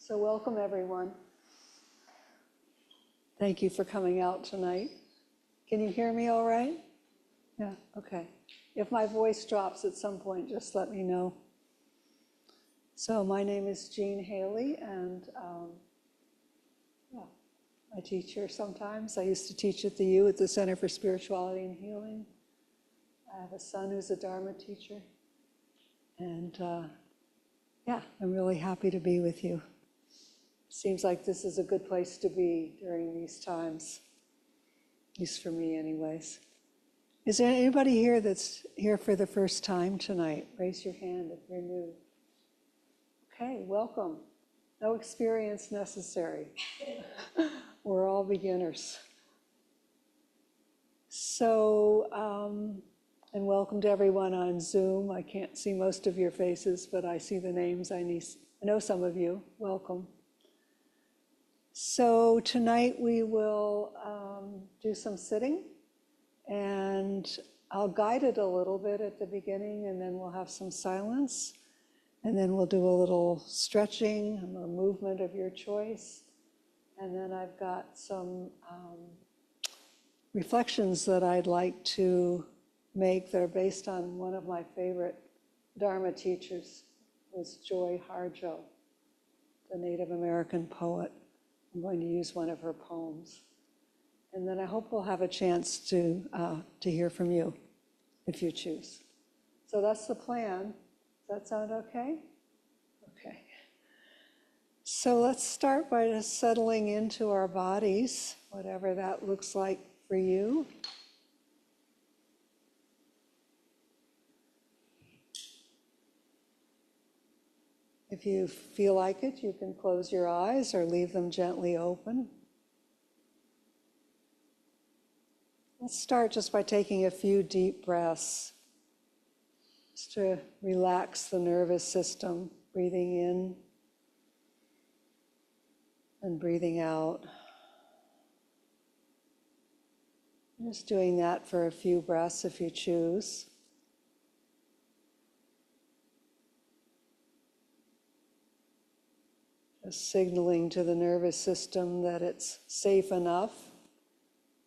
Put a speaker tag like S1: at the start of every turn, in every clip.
S1: So welcome everyone. Thank you for coming out tonight. Can you hear me all right? Yeah, okay. If my voice drops at some point, just let me know. So my name is Jean Haley, and I teach here sometimes. I used to teach at the U at the Center for Spirituality and Healing. I have a son who's a Dharma teacher. And I'm really happy to be with you. Seems like this is a good place to be during these times, at least for me anyways. Is there anybody here that's here for the first time tonight? Raise your hand if you're new. Okay, welcome. No experience necessary. We're all beginners. So, and welcome to everyone on Zoom. I can't see most of your faces, but I see the names. I know some of you. Welcome. So tonight we will do some sitting, and I'll guide it a little bit at the beginning, and then we'll have some silence, and then we'll do a little stretching or movement of your choice. And then I've got some reflections that I'd like to make that are based on one of my favorite Dharma teachers, was Joy Harjo, the Native American poet. I'm going to use one of her poems. And then I hope we'll have a chance to hear from you, if you choose. So that's the plan. Does that sound okay? Okay. So let's start by just settling into our bodies, whatever that looks like for you. If you feel like it, you can close your eyes or leave them gently open. Let's start just by taking a few deep breaths, just to relax the nervous system, breathing in and breathing out. Just doing that for a few breaths if you choose. Just signaling to the nervous system that it's safe enough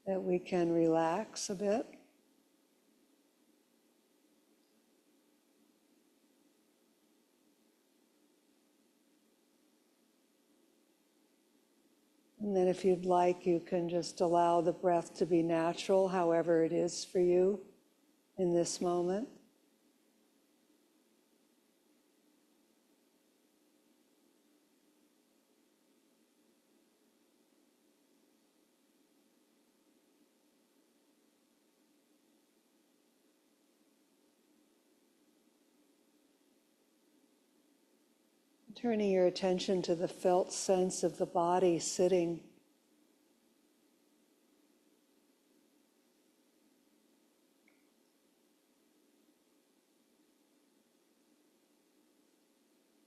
S1: that we can relax a bit. And then if you'd like, you can just allow the breath to be natural, however it is for you in this moment. Turning your attention to the felt sense of the body sitting.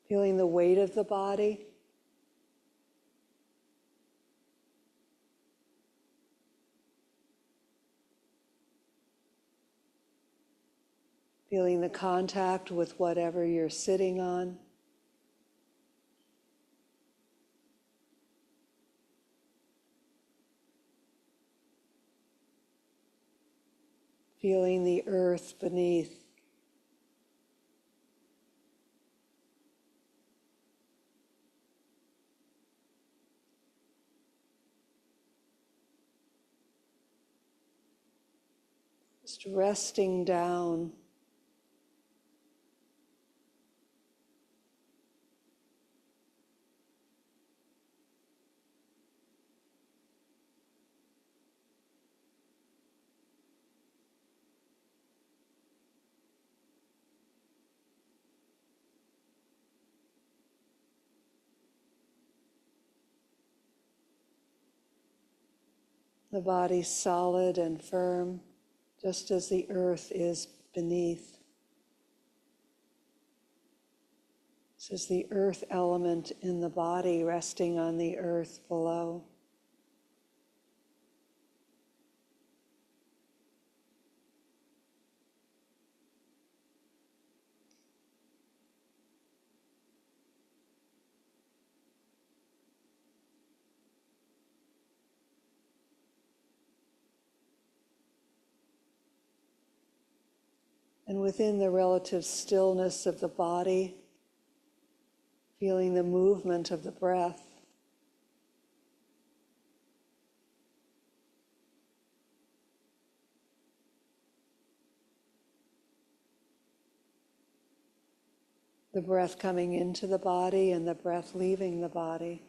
S1: Feeling the weight of the body. Feeling the contact with whatever you're sitting on. Feeling the earth beneath. Just resting down. The body's solid and firm, just as the earth is beneath. This is the earth element in the body resting on the earth below. And within the relative stillness of the body, feeling the movement of the breath. The breath coming into the body and the breath leaving the body.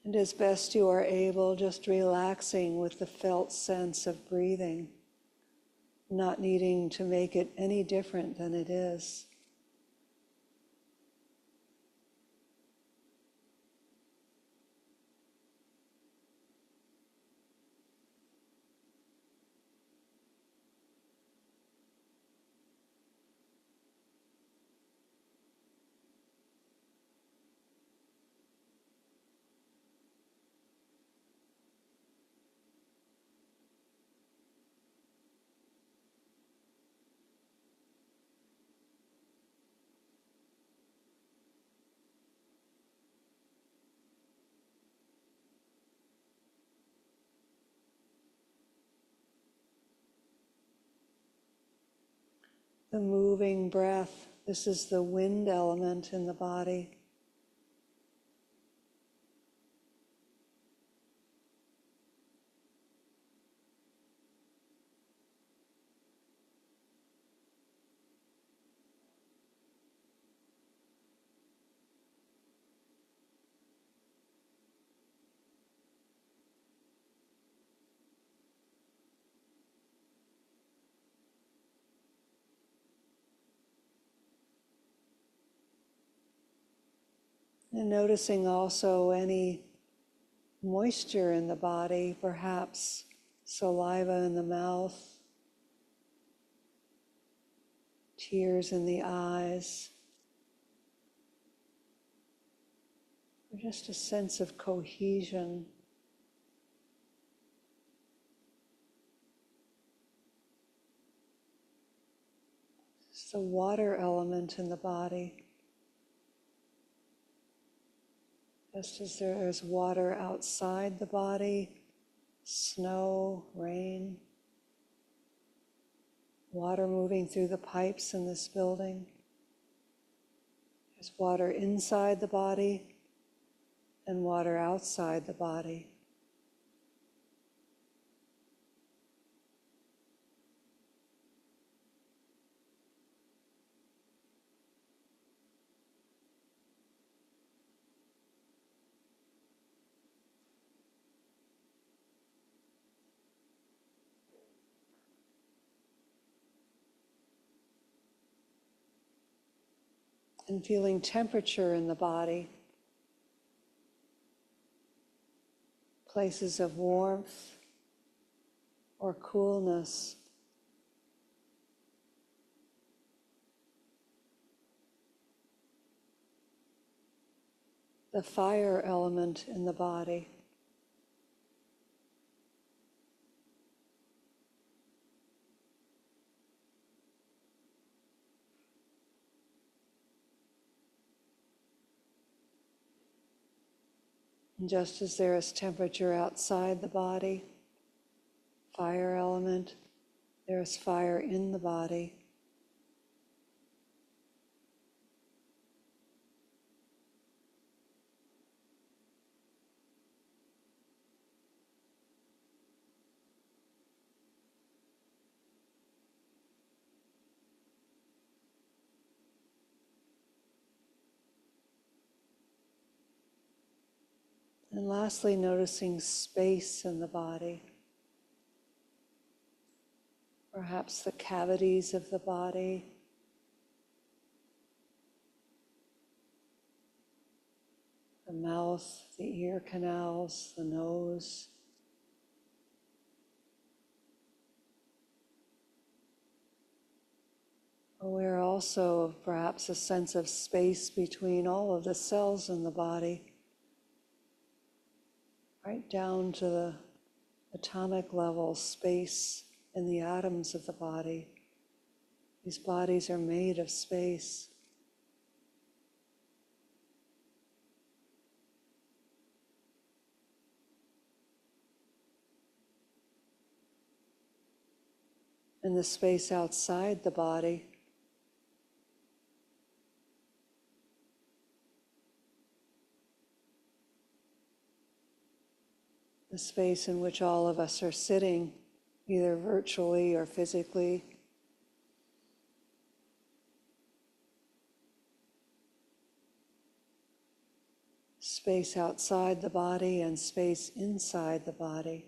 S1: And as best you are able, just relaxing with the felt sense of breathing, not needing to make it any different than it is. The moving breath, this is the wind element in the body. And noticing also any moisture in the body, perhaps saliva in the mouth, tears in the eyes, or just a sense of cohesion. It's the water element in the body. Just as there is water outside the body, snow, rain, water moving through the pipes in this building. There's water inside the body and water outside the body. And feeling temperature in the body, places of warmth or coolness. The fire element in the body. And just as there is temperature outside the body, fire element, there is fire in the body. And lastly, noticing space in the body. Perhaps the cavities of the body, the mouth, the ear canals, the nose. Aware also of perhaps a sense of space between all of the cells in the body. right down to the atomic level, space in the atoms of the body. These bodies are made of space. And the space outside the body, the space in which all of us are sitting, either virtually or physically. Space outside the body and space inside the body.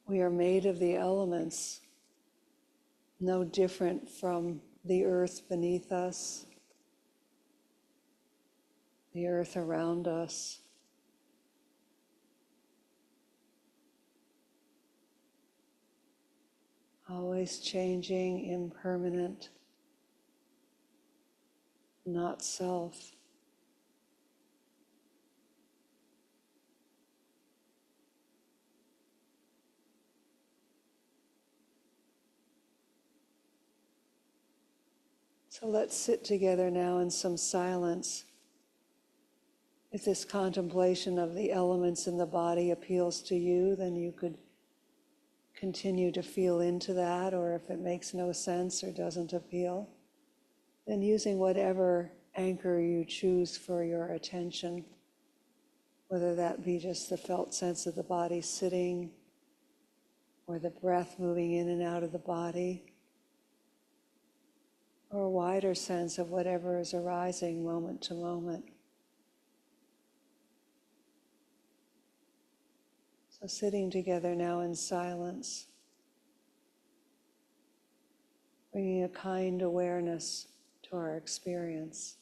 S1: We are made of the elements, no different from the earth beneath us, the earth around us. Always changing, impermanent, not self. So let's sit together now in some silence. If this contemplation of the elements in the body appeals to you, then you could continue to feel into that, or if it makes no sense or doesn't appeal, then using whatever anchor you choose for your attention, whether that be just the felt sense of the body sitting, or the breath moving in and out of the body, or a wider sense of whatever is arising moment to moment. So sitting together now in silence, bringing a kind awareness to our experience.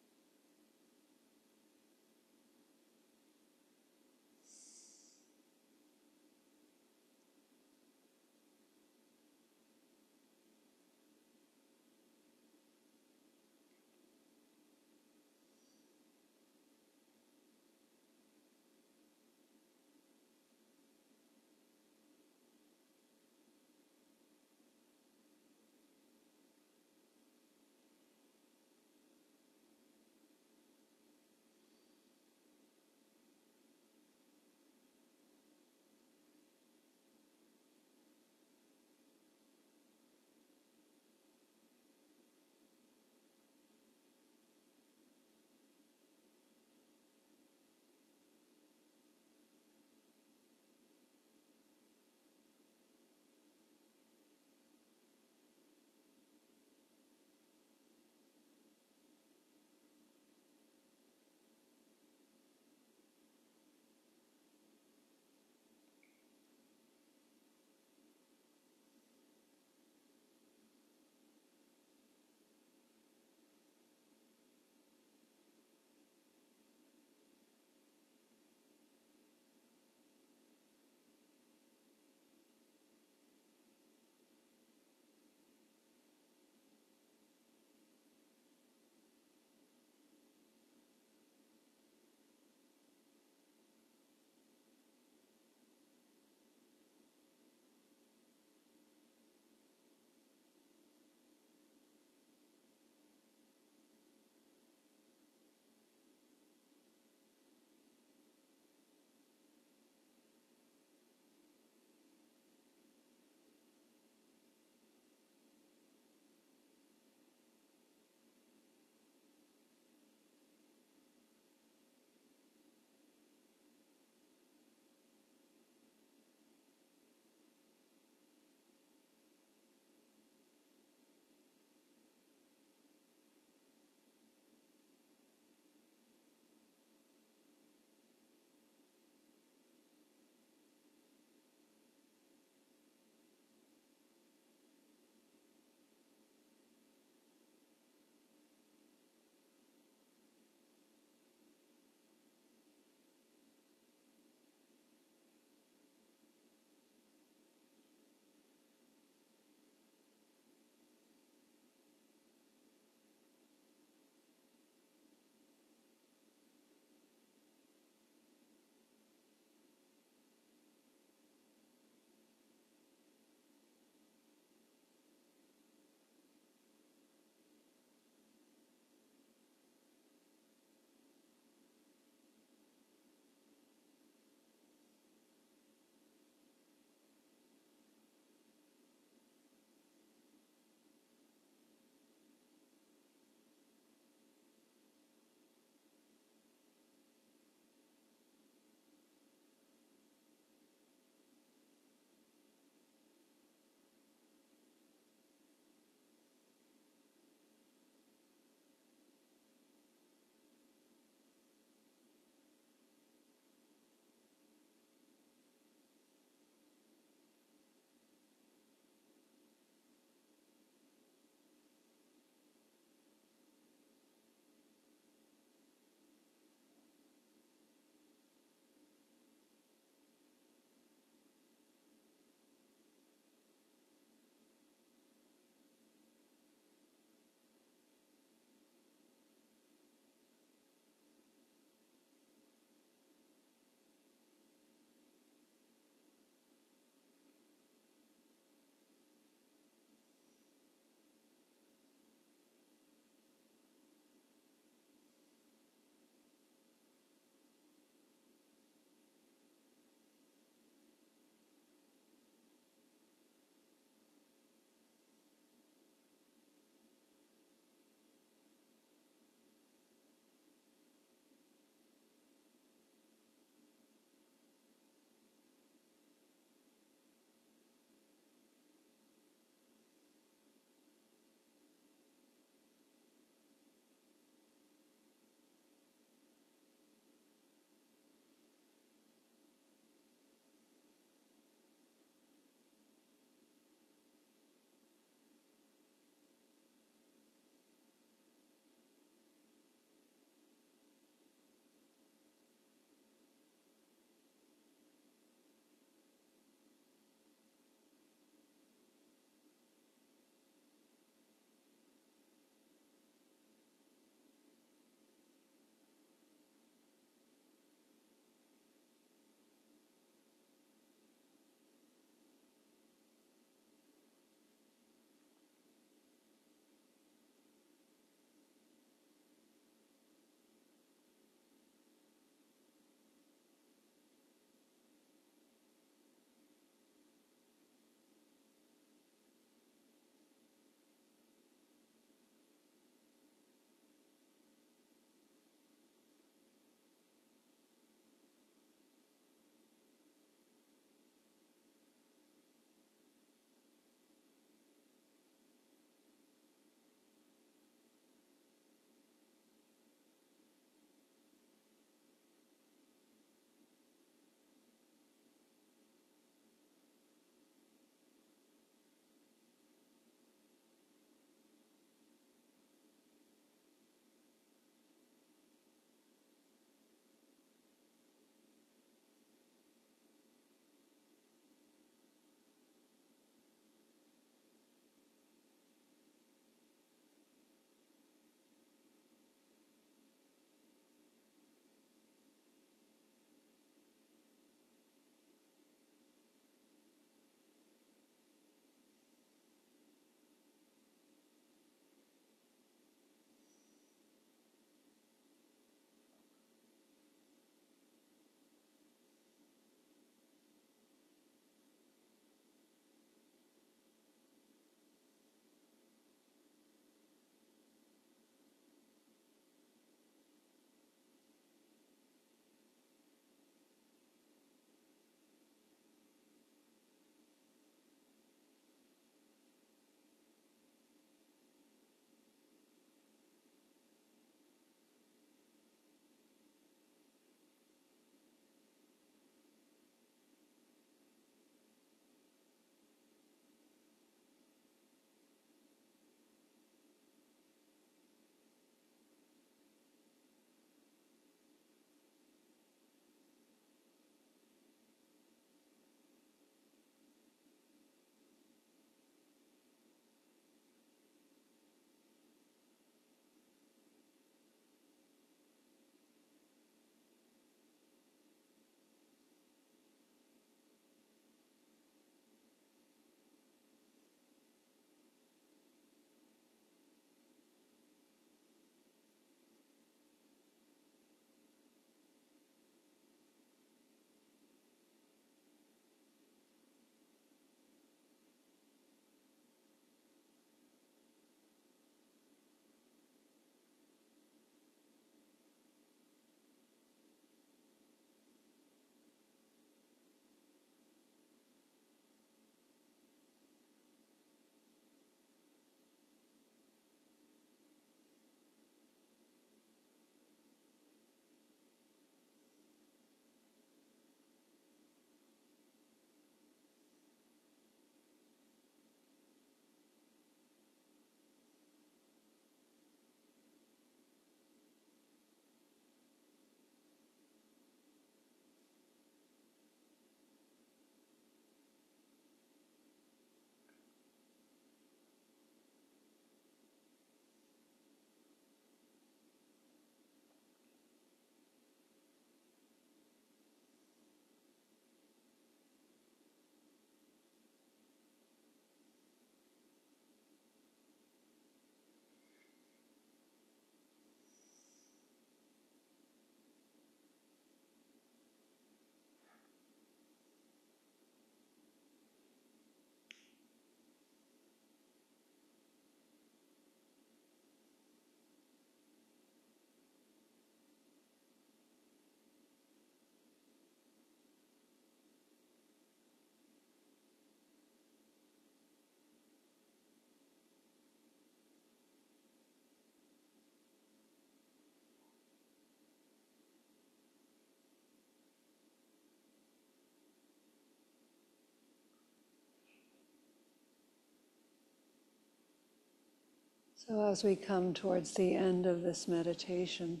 S1: So as we come towards the end of this meditation,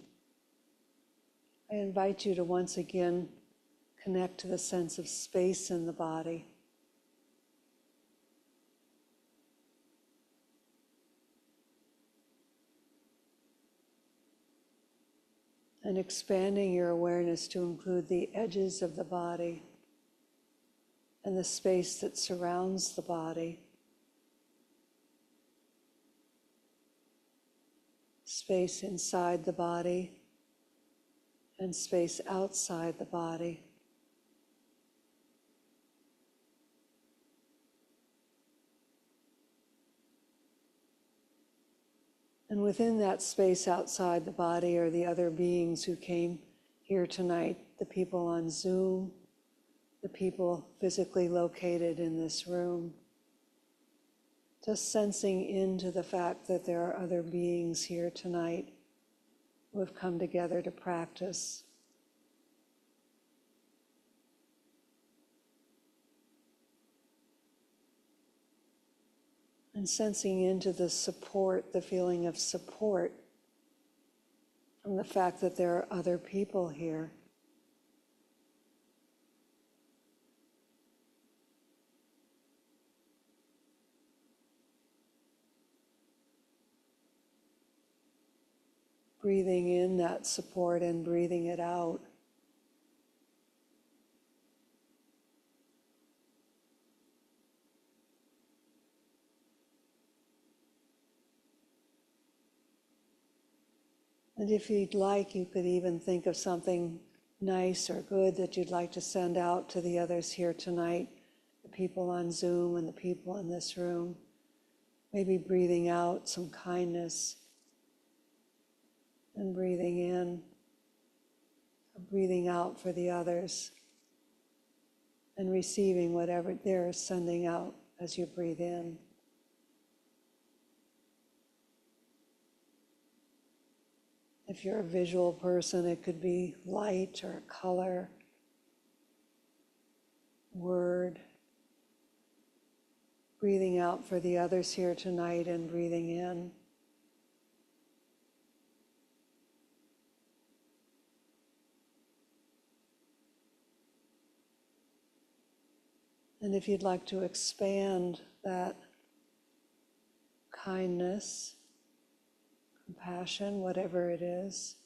S1: I invite you to once again connect to the sense of space in the body. And expanding your awareness to include the edges of the body and the space that surrounds the body. Space inside the body and space outside the body. And within that space outside the body are the other beings who came here tonight, the people on Zoom, the people physically located in this room. Just sensing into the fact that there are other beings here tonight who have come together to practice. And sensing into the support, the feeling of support from the fact that there are other people here. Breathing in that support and breathing it out. And if you'd like, you could even think of something nice or good that you'd like to send out to the others here tonight, the people on Zoom and the people in this room. Maybe breathing out some kindness and breathing in, breathing out for the others, and receiving whatever they're sending out as you breathe in. If you're a visual person, it could be light or color, word. Breathing out for the others here tonight and breathing in. And if you'd like to expand that kindness, compassion, whatever it is,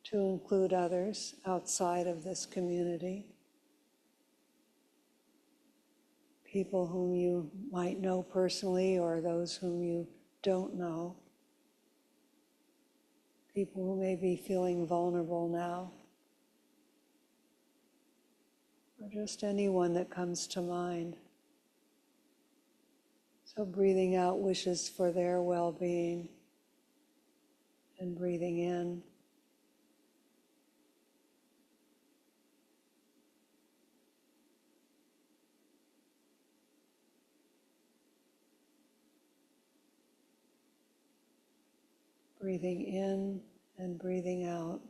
S1: to include others outside of this community, people whom you might know personally or those whom you don't know, people who may be feeling vulnerable now, or just anyone that comes to mind. So breathing out wishes for their well-being and breathing in. Breathing in and breathing out.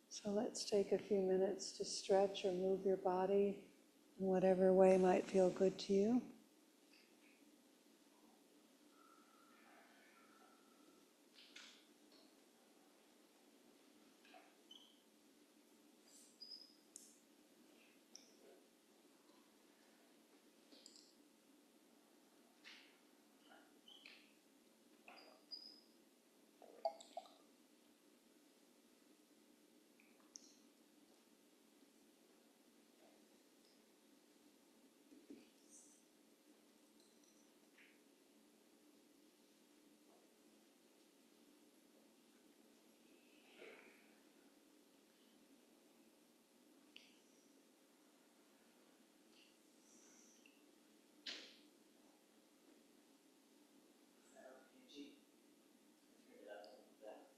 S1: So let's take a few minutes to stretch or move your body in whatever way might feel good to you.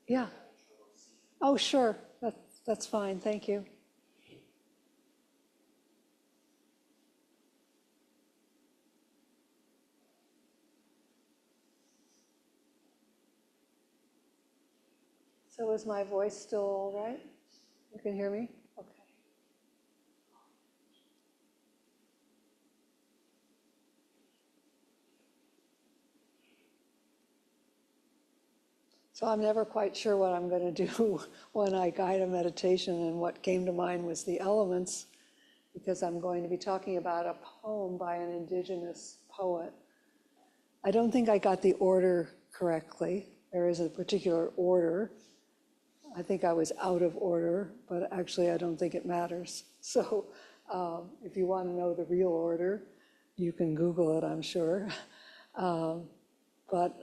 S1: Yeah. Oh, sure. That's fine. Thank you. So is my voice still all right? You can hear me? Okay. So I'm never quite sure what I'm going to do when I guide a meditation, and what came to mind was the elements, because I'm going to be talking about a poem by an indigenous poet. I don't think I got the order correctly. There is a particular order. I think I was out of order, but actually I don't think it matters. So if you want to know the real order, you can Google it, I'm sure. But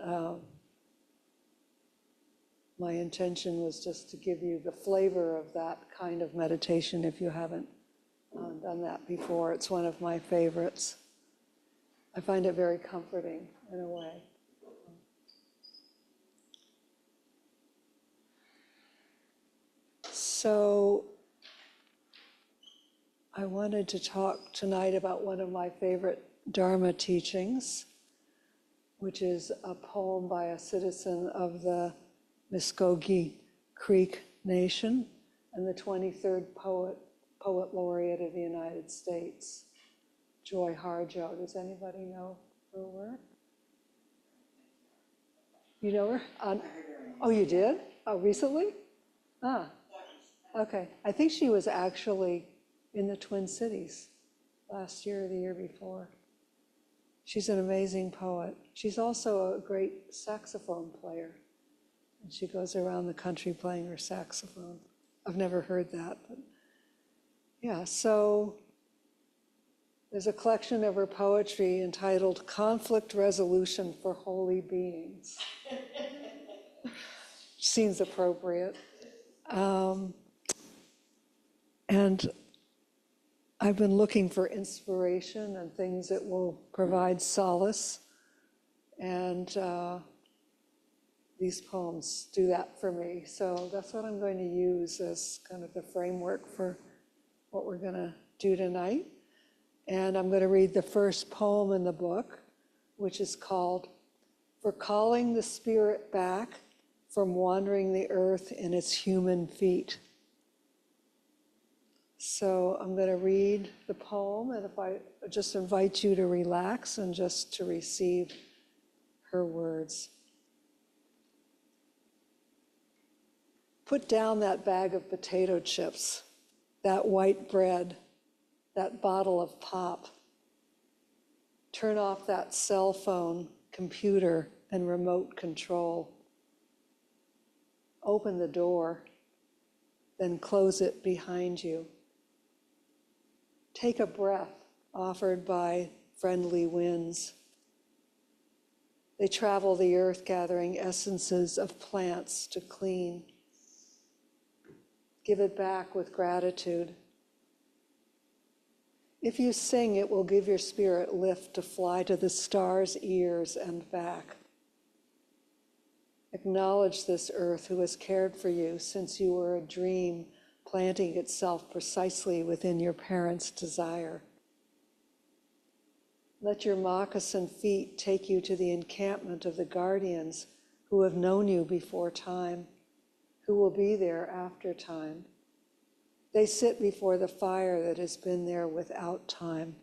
S1: my intention was just to give you the flavor of that kind of meditation if you haven't done that before. It's one of my favorites. I find it very comforting in a way. So I wanted to talk tonight about one of my favorite dharma teachings, which is a poem by a citizen of the Muskogee Creek Nation and the 23rd poet laureate of the United States, Joy Harjo. Does anybody know her work? You know her? Oh, you did? Oh, recently? Ah, okay. I think she was actually in the Twin Cities last year or the year before. She's an amazing poet. She's also a great saxophone player. And she goes around the country playing her saxophone. I've never heard that, but yeah. So there's a collection of her poetry entitled Conflict Resolution for Holy Beings. Seems appropriate. And I've been looking for inspiration and things that will provide solace. And these poems do that for me. So that's what I'm going to use as kind of the framework for what we're going to do tonight. And I'm going to read the first poem in the book, which is called For Calling the Spirit Back from Wandering the Earth in Its Human Feet. So I'm going to read the poem, and if I just invite you to relax and just to receive her words. Put down that bag of potato chips, that white bread, that bottle of pop. Turn off that cell phone, computer, and remote control. Open the door, then close it behind you. Take a breath offered by friendly winds. They travel the earth gathering essences of plants to clean. Give it back with gratitude. If you sing, it will give your spirit lift to fly to the stars' ears and back. Acknowledge this earth who has cared for you since you were a dream, planting itself precisely within your parents' desire. Let your moccasin feet take you to the encampment of the guardians who have known you before time, who will be there after time. They sit before the fire that has been there without time.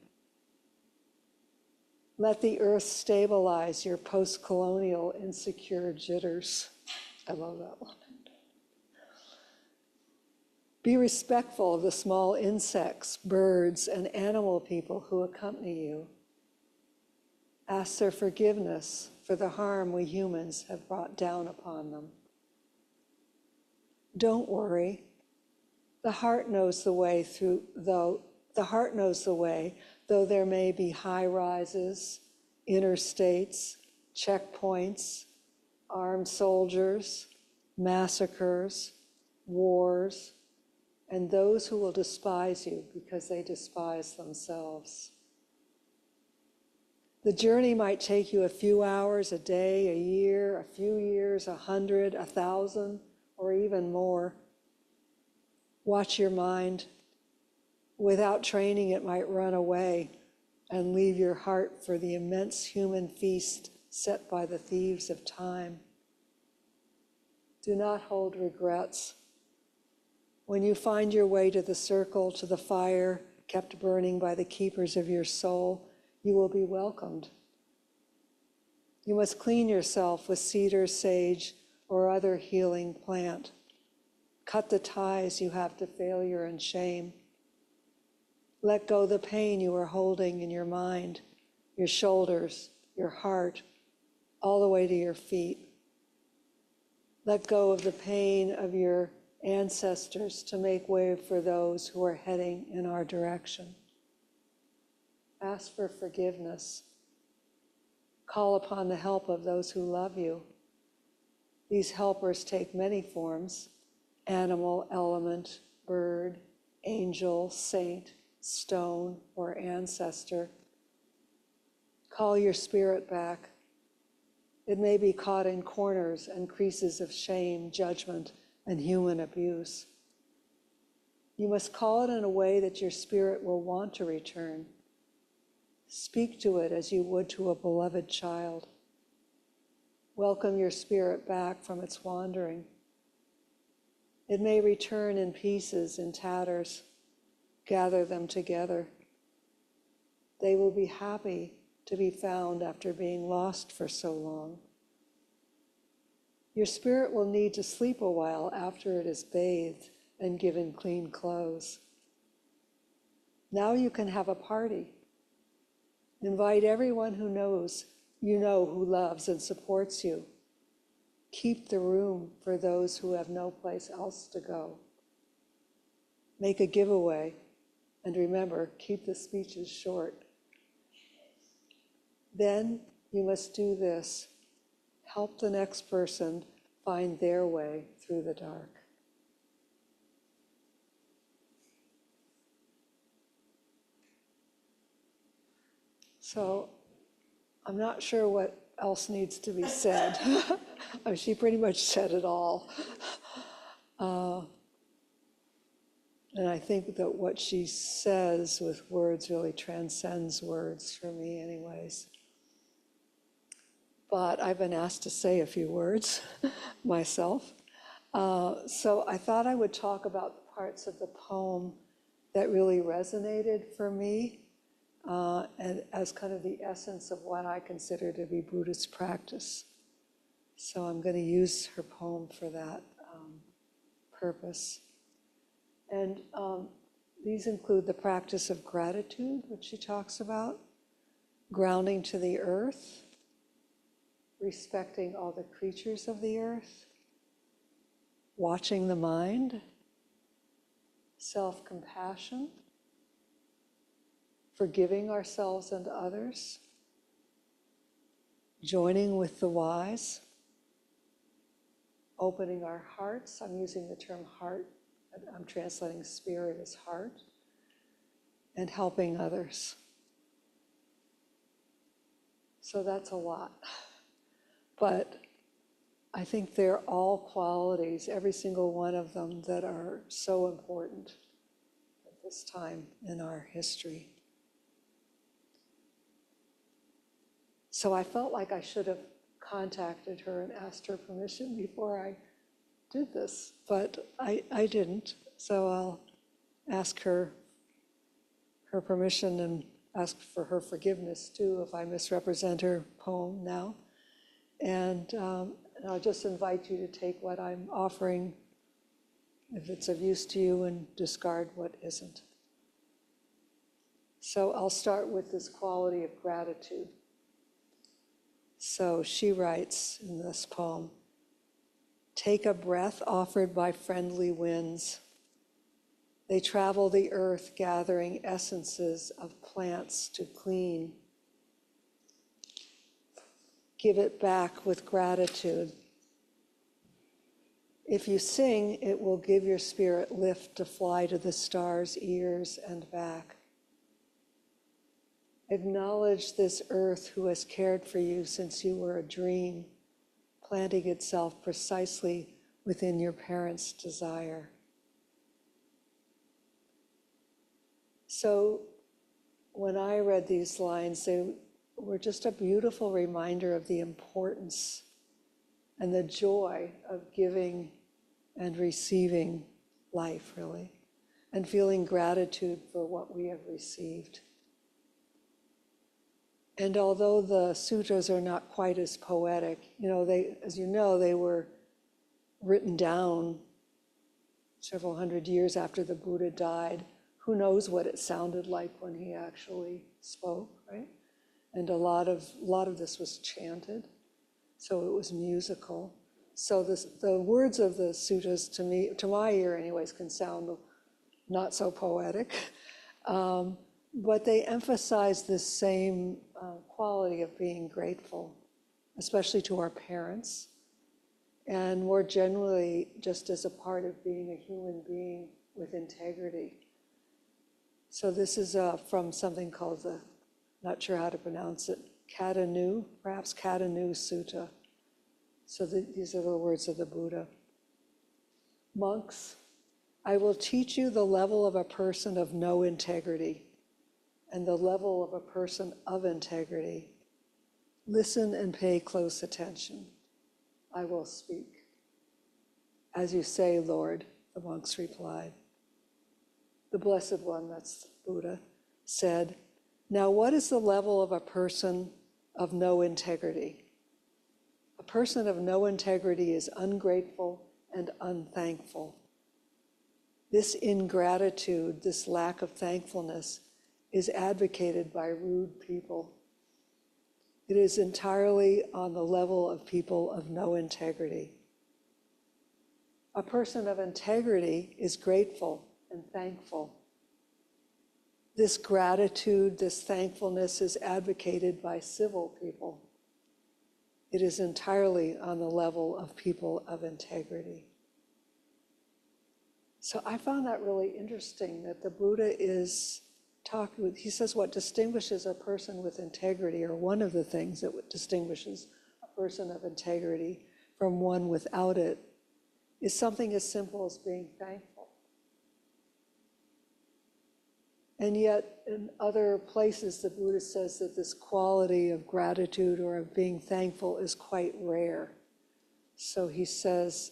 S1: Let the earth stabilize your post-colonial insecure jitters. I love that one. Be respectful of the small insects, birds, and animal people who accompany you. Ask their forgiveness for the harm we humans have brought down upon them. Don't worry. The heart knows the way though there may be high rises, interstates, checkpoints, armed soldiers, massacres, wars, and those who will despise you because they despise themselves. The journey might take you a few hours, a day, a year, a few years, 100, 1,000, or even more. Watch your mind. Without training, it might run away and leave your heart for the immense human feast set by the thieves of time. Do not hold regrets. When you find your way to the circle, to the fire kept burning by the keepers of your soul, you will be welcomed. You must clean yourself with cedar, sage, or other healing plant. Cut the ties you have to failure and shame. Let go the pain you are holding in your mind, your shoulders, your heart, all the way to your feet. Let go of the pain of your ancestors to make way for those who are heading in our direction. Ask for forgiveness. Call upon the help of those who love you. These helpers take many forms: animal, element, bird, angel, saint, stone, or ancestor. Call your spirit back. It may be caught in corners and creases of shame, judgment, and human abuse. You must call it in a way that your spirit will want to return. Speak to it as you would to a beloved child. Welcome your spirit back from its wandering. It may return in pieces, in tatters. Gather them together. They will be happy to be found after being lost for so long. Your spirit will need to sleep a while after it is bathed and given clean clothes. Now you can have a party. Invite everyone who knows you know who loves and supports you. Keep the room for those who have no place else to go. Make a giveaway, and remember, keep the speeches short. Then you must do this. Help the next person find their way through the dark. So I'm not sure what else needs to be said. She pretty much said it all. And I think that what she says with words really transcends words for me anyways. But I've been asked to say a few words myself. So I thought I would talk about the parts of the poem that really resonated for me, and as kind of the essence of what I consider to be Buddhist practice. So I'm going to use her poem for that purpose. And these include the practice of gratitude, which she talks about, grounding to the earth, respecting all the creatures of the earth, watching the mind, self-compassion, forgiving ourselves and others, joining with the wise, opening our hearts. I'm using the term heart. I'm translating spirit as heart, and helping others. So that's a lot. But I think they're all qualities, every single one of them, that are so important at this time in our history. So I felt like I should have contacted her and asked her permission before I did this, but I didn't. So I'll ask her permission and ask for her forgiveness too if I misrepresent her poem now. And I'll just invite you to take what I'm offering, if it's of use to you, and discard what isn't. So I'll start with this quality of gratitude. So she writes in this poem, "Take a breath offered by friendly winds. They travel the earth gathering essences of plants to clean. Give it back with gratitude. If you sing, it will give your spirit lift to fly to the stars' ears and back. Acknowledge this earth who has cared for you since you were a dream, planting itself precisely within your parents' desire. So when I read these lines, they were just a beautiful reminder of the importance and the joy of giving and receiving life, really, and feeling gratitude for what we have received. And although the sutras are not quite as poetic, as you know, they were written down several hundred years after the Buddha died. Who knows what it sounded like when he actually spoke, right? And a lot of this was chanted, so it was musical. So the words of the sutras, to my ear anyways, can sound not so poetic, but they emphasize this same quality of being grateful, especially to our parents, and more generally, just as a part of being a human being with integrity. So this is from something called not sure how to pronounce it, Katanu, perhaps Katanu Sutta. So these are the words of the Buddha. Monks, I will teach you the level of a person of no integrity and the level of a person of integrity. Listen and pay close attention. I will speak. As you say, Lord, the monks replied. The Blessed One, that's Buddha, said, now what is the level of a person of no integrity? A person of no integrity is ungrateful and unthankful. This ingratitude, this lack of thankfulness, is advocated by rude people. It is entirely on the level of people of no integrity. A person of integrity is grateful and thankful. This gratitude, this thankfulness is advocated by civil people. It is entirely on the level of people of integrity. So I found that really interesting that the Buddha is he says what distinguishes a person with integrity, or one of the things that distinguishes a person of integrity from one without it, is something as simple as being thankful. And yet in other places, the Buddha says that this quality of gratitude or of being thankful is quite rare. So he says,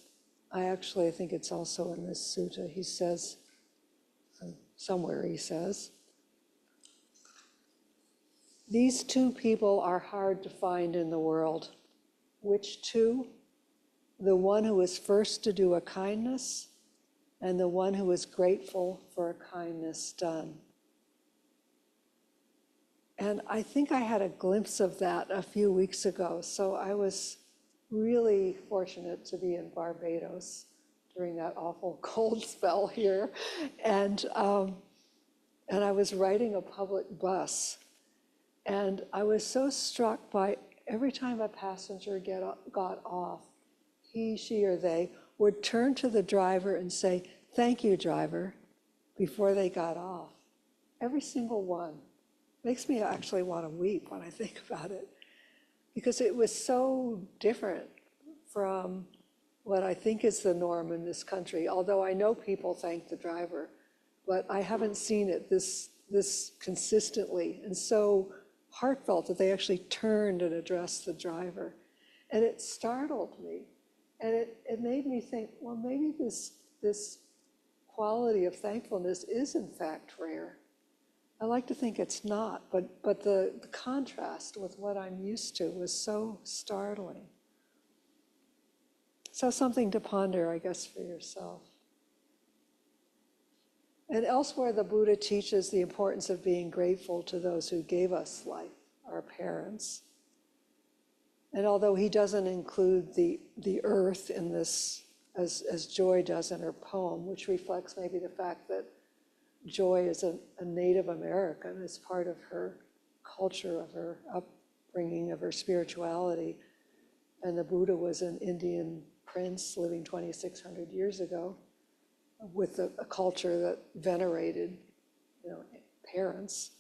S1: I think it's also in this sutta, he says, somewhere he says, these two people are hard to find in the world. Which two? The one who is first to do a kindness and the one who is grateful for a kindness done. And I think I had a glimpse of that a few weeks ago. So I was really fortunate to be in Barbados during that awful cold spell here. And I was riding a public bus. And I was so struck by every time a passenger got off, he, she, or they would turn to the driver and say, thank you, driver, before they got off. Every single one. Makes me actually want to weep when I think about it, because it was so different from what I think is the norm in this country, although I know people thank the driver, but I haven't seen it this consistently and so heartfelt that they actually turned and addressed the driver. And it startled me. And it made me think, well, maybe this quality of thankfulness is in fact rare. I like to think it's not, but the contrast with what I'm used to was so startling. So something to ponder, I guess, for yourself. And elsewhere, the Buddha teaches the importance of being grateful to those who gave us life, our parents. And although he doesn't include the earth in this, as Joy does in her poem, which reflects maybe the fact that Joy is a Native American, as part of her culture, of her upbringing, of her spirituality. And the Buddha was an Indian prince living 2,600 years ago with a culture that venerated, parents.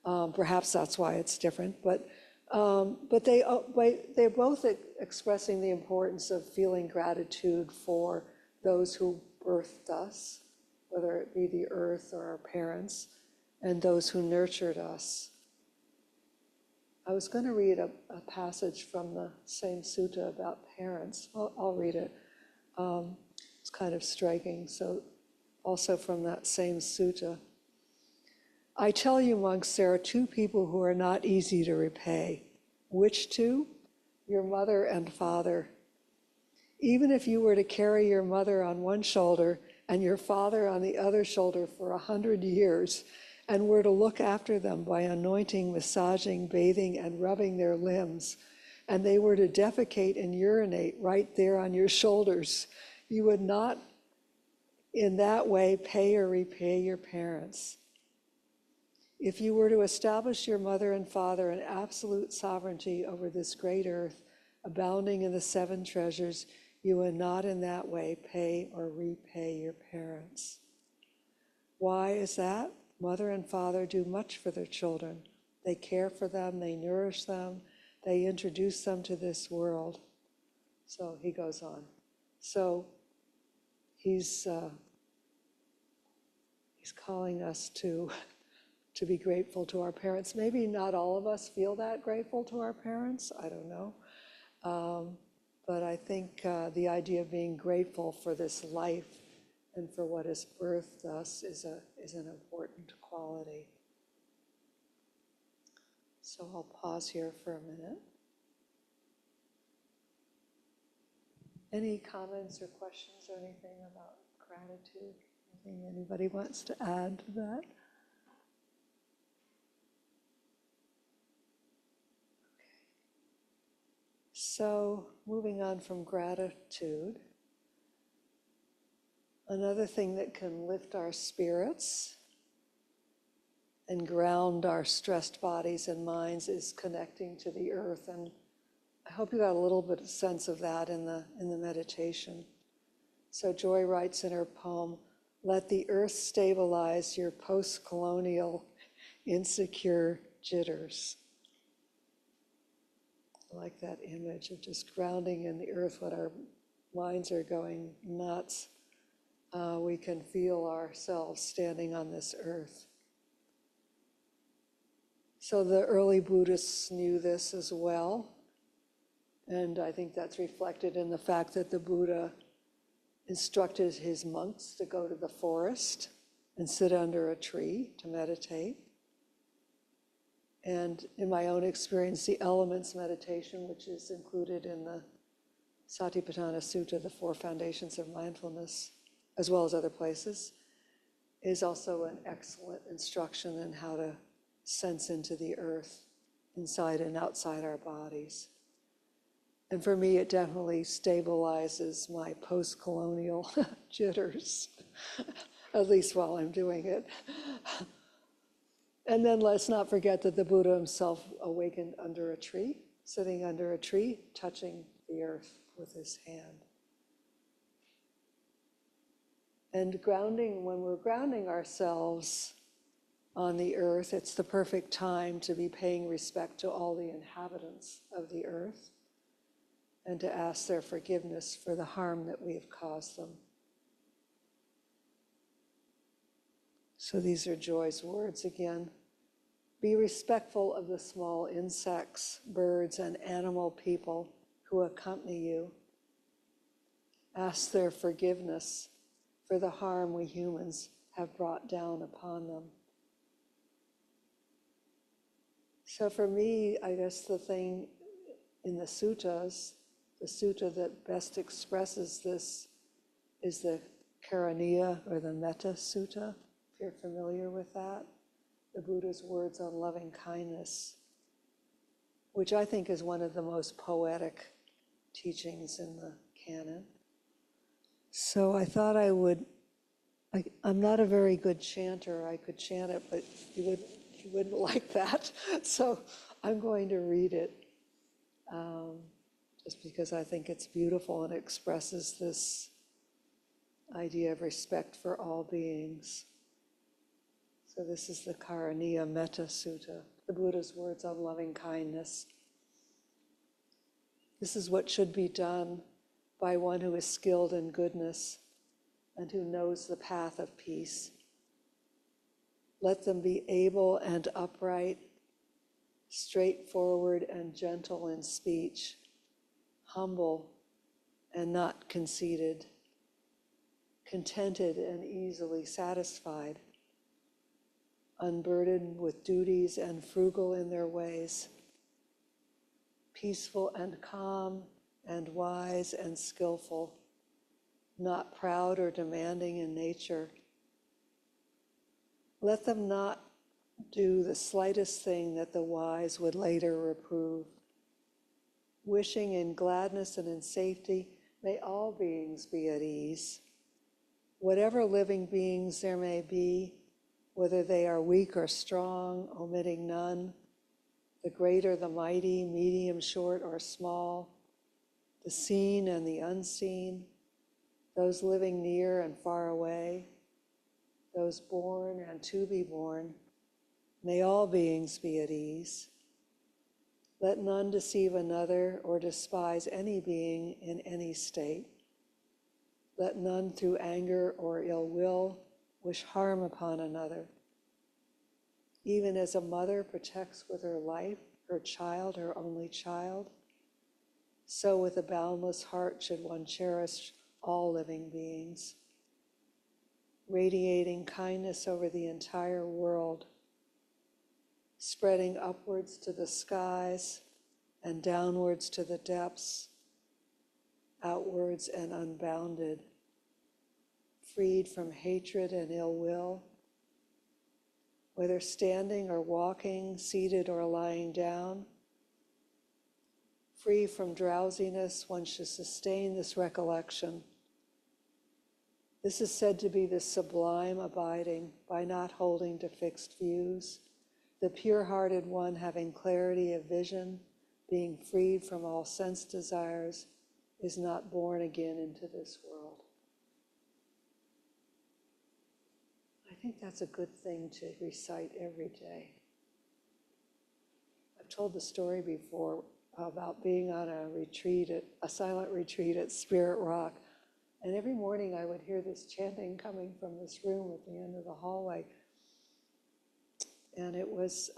S1: Perhaps that's why it's different. But They're both expressing the importance of feeling gratitude for those who birthed us, whether it be the earth or our parents, and those who nurtured us. I was going to read a passage from the same sutta about parents. I'll read it. It's kind of striking. So, also from that same sutta. I tell you, monks, there are two people who are not easy to repay. Which two? Your mother and father. Even if you were to carry your mother on one shoulder and your father on the other shoulder for 100 years, and were to look after them by anointing, massaging, bathing, and rubbing their limbs, and they were to defecate and urinate right there on your shoulders, you would not in that way pay or repay your parents. If you were to establish your mother and father in absolute sovereignty over this great earth, abounding in the seven treasures, you would not in that way pay or repay your parents. Why is that? Mother and father do much for their children. They care for them, they nourish them, they introduce them to this world. So he goes on. So he's calling us to be grateful to our parents. Maybe not all of us feel that grateful to our parents, I don't know. But I think the idea of being grateful for this life and for what has birthed us is an important quality. So I'll pause here for a minute. Any comments or questions or anything about gratitude? Anything anybody wants to add to that? So, moving on from gratitude, another thing that can lift our spirits and ground our stressed bodies and minds is connecting to the earth. And I hope you got a little bit of sense of that in the meditation. So Joy writes in her poem, "Let the earth stabilize your post-colonial insecure jitters." I like that image of just grounding in the earth when our minds are going nuts. We can feel ourselves standing on this earth. So the early Buddhists knew this as well. And I think that's reflected in the fact that the Buddha instructed his monks to go to the forest and sit under a tree to meditate. And in my own experience, the elements meditation, which is included in the Satipatthana Sutta, the Four Foundations of Mindfulness, as well as other places, is also an excellent instruction in how to sense into the earth, inside and outside our bodies. And for me, it definitely stabilizes my post-colonial jitters, at least while I'm doing it. And then let's not forget that the Buddha himself awakened under a tree, sitting under a tree, touching the earth with his hand. And grounding, when we're grounding ourselves on the earth, it's the perfect time to be paying respect to all the inhabitants of the earth and to ask their forgiveness for the harm that we have caused them. So these are Joy's words again. Be respectful of the small insects, birds, and animal people who accompany you. Ask their forgiveness for the harm we humans have brought down upon them. So for me, I guess the thing in the suttas, the sutta that best expresses this is the Karaniya or the Metta Sutta, if you're familiar with that, the Buddha's words on loving kindness, which I think is one of the most poetic teachings in the canon. So I thought I'm not a very good chanter. I could chant it, but you wouldn't like that. So I'm going to read it just because I think it's beautiful and expresses this idea of respect for all beings. So this is the Karaniya Metta Sutta, the Buddha's words on loving kindness. This is what should be done by one who is skilled in goodness and who knows the path of peace. Let them be able and upright, straightforward and gentle in speech, humble and not conceited, contented and easily satisfied, unburdened with duties and frugal in their ways, peaceful and calm and wise and skillful, not proud or demanding in nature. Let them not do the slightest thing that the wise would later reprove. Wishing in gladness and in safety, may all beings be at ease. Whatever living beings there may be, whether they are weak or strong, omitting none, the great or the mighty, medium, short, or small, the seen and the unseen, those living near and far away, those born and to be born, may all beings be at ease. Let none deceive another or despise any being in any state. Let none through anger or ill will wish harm upon another. Even as a mother protects with her life her child, her only child, so with a boundless heart should one cherish all living beings, radiating kindness over the entire world, spreading upwards to the skies and downwards to the depths, outwards and unbounded, freed from hatred and ill will, whether standing or walking, seated or lying down. Free from drowsiness, one should sustain this recollection. This is said to be the sublime abiding by not holding to fixed views, the pure-hearted one having clarity of vision, being freed from all sense desires, is not born again into this world. I think that's a good thing to recite every day. I've told the story before about being on a silent retreat at Spirit Rock. And every morning I would hear this chanting coming from this room at the end of the hallway. And it was,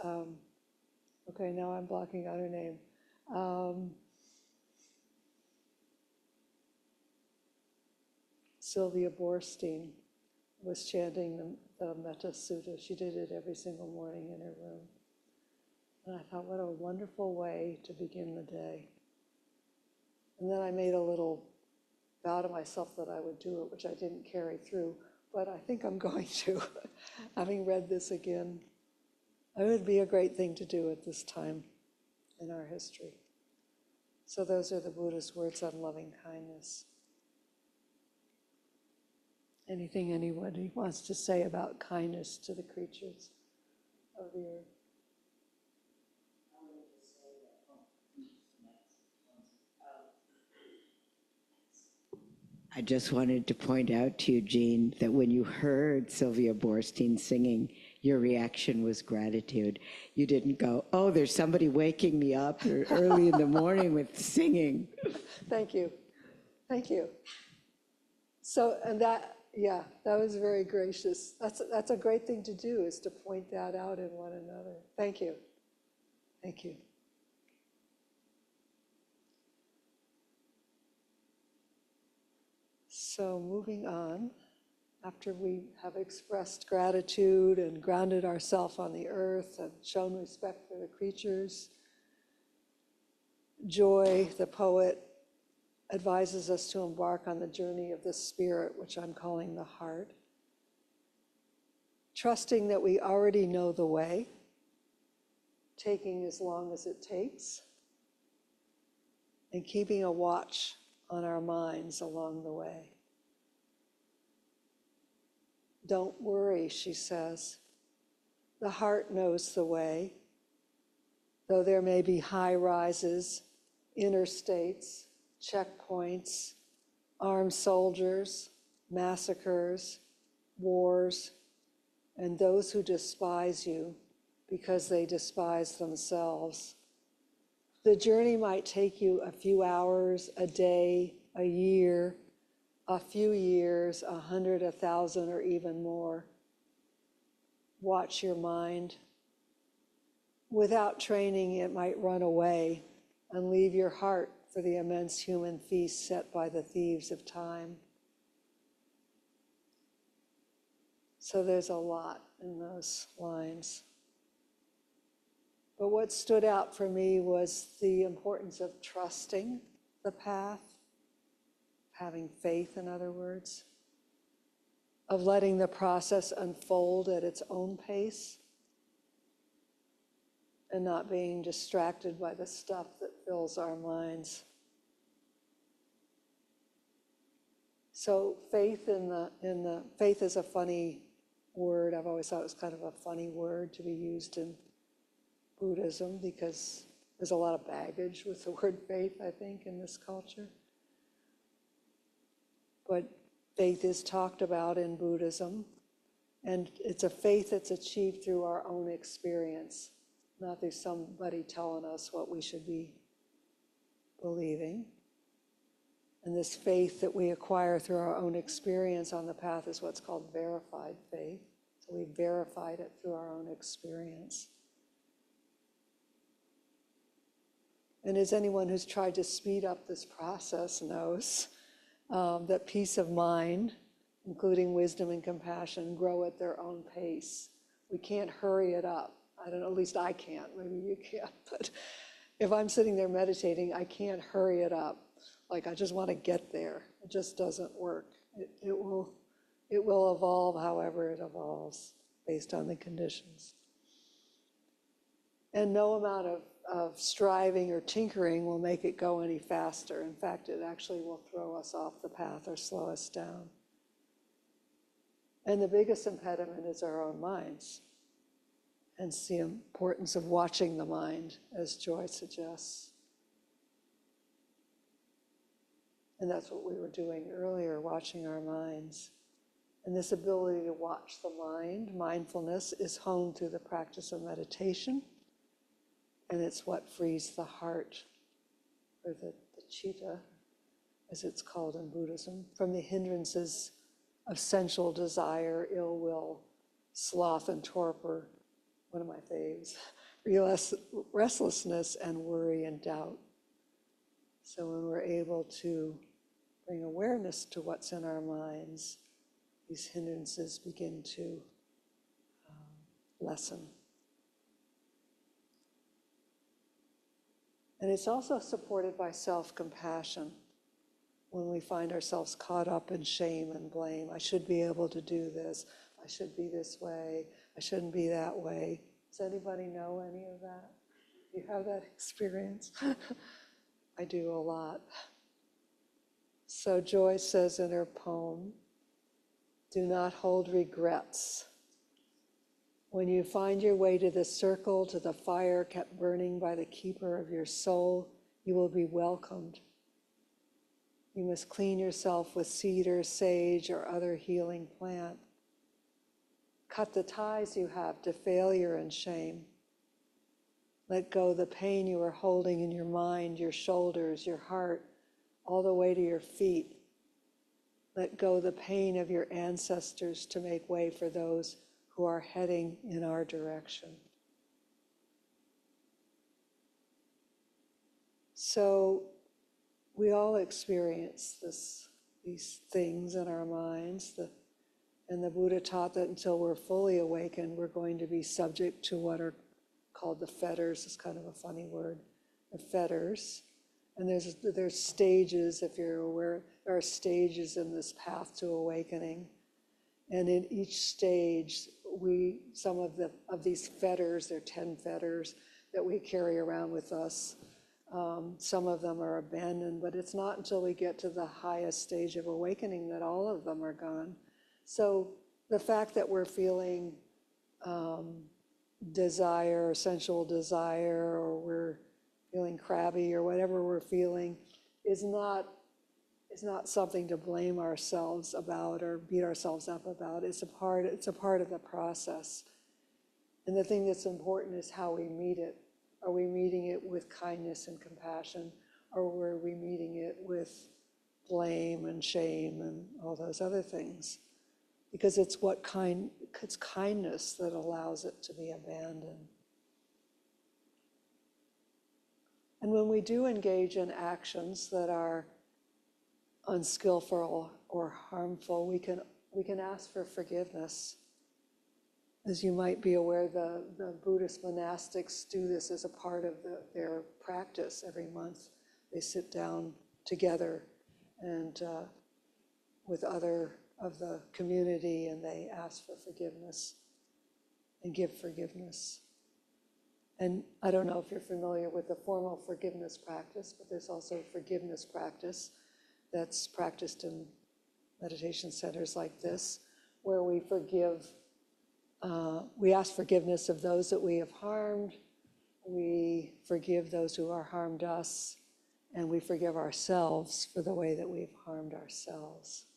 S1: okay, now I'm blocking out her name. Sylvia Borstein was chanting the Metta Sutta. She did it every single morning in her room. And I thought, what a wonderful way to begin the day. And then I made a little vow to myself that I would do it, which I didn't carry through, but I think I'm going to, having read this again. It would be a great thing to do at this time in our history. So those are the Buddha's words on loving kindness. Anything anybody wants to say about kindness to the creatures of the earth?
S2: I just wanted to point out to you, Jean, that when you heard Sylvia Borstein singing, your reaction was gratitude. You didn't go, oh, there's somebody waking me up early in the morning with singing.
S1: Thank you. Thank you. So, and that, yeah, that was very gracious. That's a great thing to do, is to point that out in one another. Thank you. Thank you. So moving on, after we have expressed gratitude and grounded ourselves on the earth and shown respect for the creatures, Joy, the poet, advises us to embark on the journey of the spirit, which I'm calling the heart, trusting that we already know the way, taking as long as it takes, and keeping a watch on our minds along the way. Don't worry, she says. The heart knows the way, though there may be high rises, interstates, checkpoints, armed soldiers, massacres, wars, and those who despise you because they despise themselves. The journey might take you a few hours, a day, a year, a few years, 100, 1,000, or even more. Watch your mind. Without training, it might run away and leave your heart for the immense human feast set by the thieves of time. So there's a lot in those lines. But what stood out for me was the importance of trusting the path, having faith, in other words, of letting the process unfold at its own pace, and not being distracted by the stuff that fills our minds. So faith faith is a funny word. I've always thought it was kind of a funny word to be used in Buddhism, because there's a lot of baggage with the word faith, I think, in this culture. But faith is talked about in Buddhism, and it's a faith that's achieved through our own experience, not through somebody telling us what we should be believing. And this faith that we acquire through our own experience on the path is what's called verified faith. So we verified it through our own experience. And as anyone who's tried to speed up this process knows, that peace of mind, including wisdom and compassion, grow at their own pace. We can't hurry it up. I don't know, at least I can't, maybe you can't, but if I'm sitting there meditating, I can't hurry it up. Like, I just want to get there. It just doesn't work. It will evolve however it evolves, based on the conditions. And no amount of striving or tinkering will make it go any faster. In fact, it actually will throw us off the path or slow us down. And the biggest impediment is our own minds. Hence the importance of watching the mind, as Joy suggests. And that's what we were doing earlier, watching our minds. And this ability to watch the mind, mindfulness, is honed through the practice of meditation. And it's what frees the heart, or the citta, as it's called in Buddhism, from the hindrances of sensual desire, ill will, sloth and torpor, one of my faves, restlessness and worry and doubt. So when we're able to bring awareness to what's in our minds, these hindrances begin to lessen. And it's also supported by self-compassion. When we find ourselves caught up in shame and blame, I should be able to do this, I should be this way, I shouldn't be that way. Does anybody know any of that? You have that experience? I do a lot. So Joy says in her poem, do not hold regrets. When you find your way to the circle, to the fire kept burning by the keeper of your soul, you will be welcomed. You must clean yourself with cedar, sage, or other healing plant. Cut the ties you have to failure and shame. Let go the pain you are holding in your mind, your shoulders, your heart, all the way to your feet. Let go the pain of your ancestors to make way for those who are heading in our direction. So we all experience these things in our minds. And the Buddha taught that until we're fully awakened, we're going to be subject to what are called the fetters. It's kind of a funny word, the fetters. And there's stages, if you're aware, there are stages in this path to awakening. And in each stage, some of these fetters, there are 10 fetters that we carry around with us. Some of them are abandoned, but it's not until we get to the highest stage of awakening that all of them are gone. So the fact that we're feeling desire, sensual desire, or we're feeling crabby, or whatever we're feeling, is not something to blame ourselves about or beat ourselves up about. It's a part of the process. And the thing that's important is how we meet it. Are we meeting it with kindness and compassion? Or were we meeting it with blame and shame and all those other things? Because it's kindness that allows it to be abandoned. And when we do engage in actions that are unskillful or harmful, we can ask for forgiveness. As you might be aware, the Buddhist monastics do this as a part of their practice every month. They sit down together and with other of the community, and they ask for forgiveness and give forgiveness. And I don't know if you're familiar with the formal forgiveness practice, but there's also forgiveness practice that's practiced in meditation centers like this, where we ask forgiveness of those that we have harmed, we forgive those who are harmed us, and we forgive ourselves for the way that we've harmed ourselves.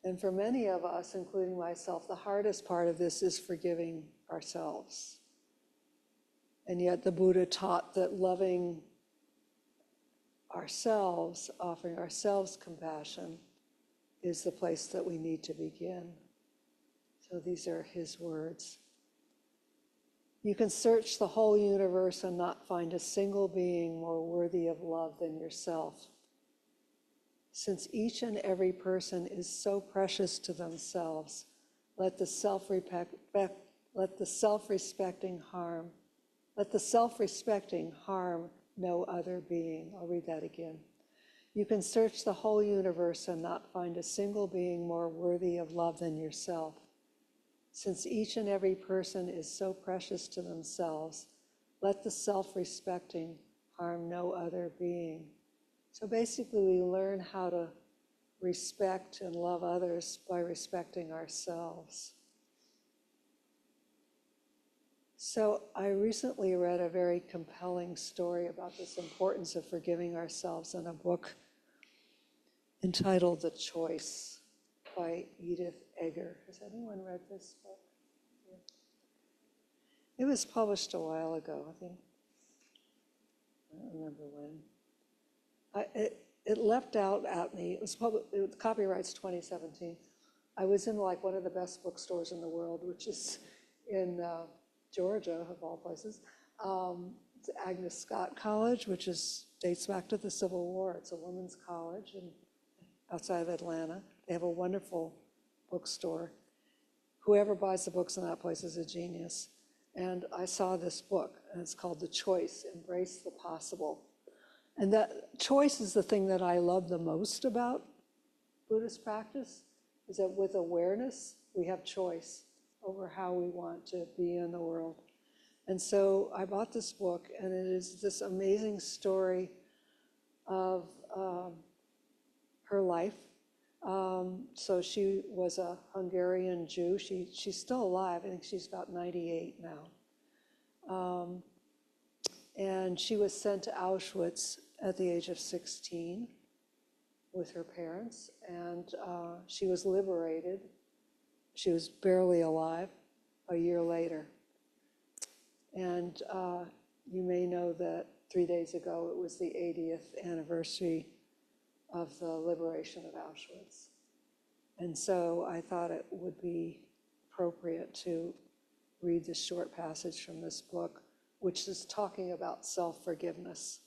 S1: And for many of us, including myself, the hardest part of this is forgiving ourselves. And yet the Buddha taught that loving ourselves, offering ourselves compassion, is the place that we need to begin. So these are his words. You can search the whole universe and not find a single being more worthy of love than yourself. Since each and every person is so precious to themselves, let the self-respecting harm no other being. I'll read that again. You can search the whole universe and not find a single being more worthy of love than yourself. Since each and every person is so precious to themselves, let the self-respecting harm no other being. So basically, we learn how to respect and love others by respecting ourselves. So I recently read a very compelling story about this importance of forgiving ourselves in a book entitled The Choice by Edith Eger. Has anyone read this book? It was published a while ago, I think. I don't remember when. It leapt out at me. It was copyright's 2017. I was in like one of the best bookstores in the world, which is in Georgia, of all places. It's Agnes Scott College, which dates back to the Civil War. It's a women's college outside of Atlanta. They have a wonderful bookstore. Whoever buys the books in that place is a genius. And I saw this book, and it's called The Choice, Embrace the Possible. And that choice is the thing that I love the most about Buddhist practice, is that with awareness, we have choice over how we want to be in the world. And so I bought this book, and it is this amazing story of her life. So she was a Hungarian Jew. She's still alive. I think she's about 98 now. And she was sent to Auschwitz at the age of 16 with her parents, and she was liberated. She was barely alive a year later. And you may know that 3 days ago, it was the 80th anniversary of the liberation of Auschwitz. And so I thought it would be appropriate to read this short passage from this book, which is talking about self-forgiveness.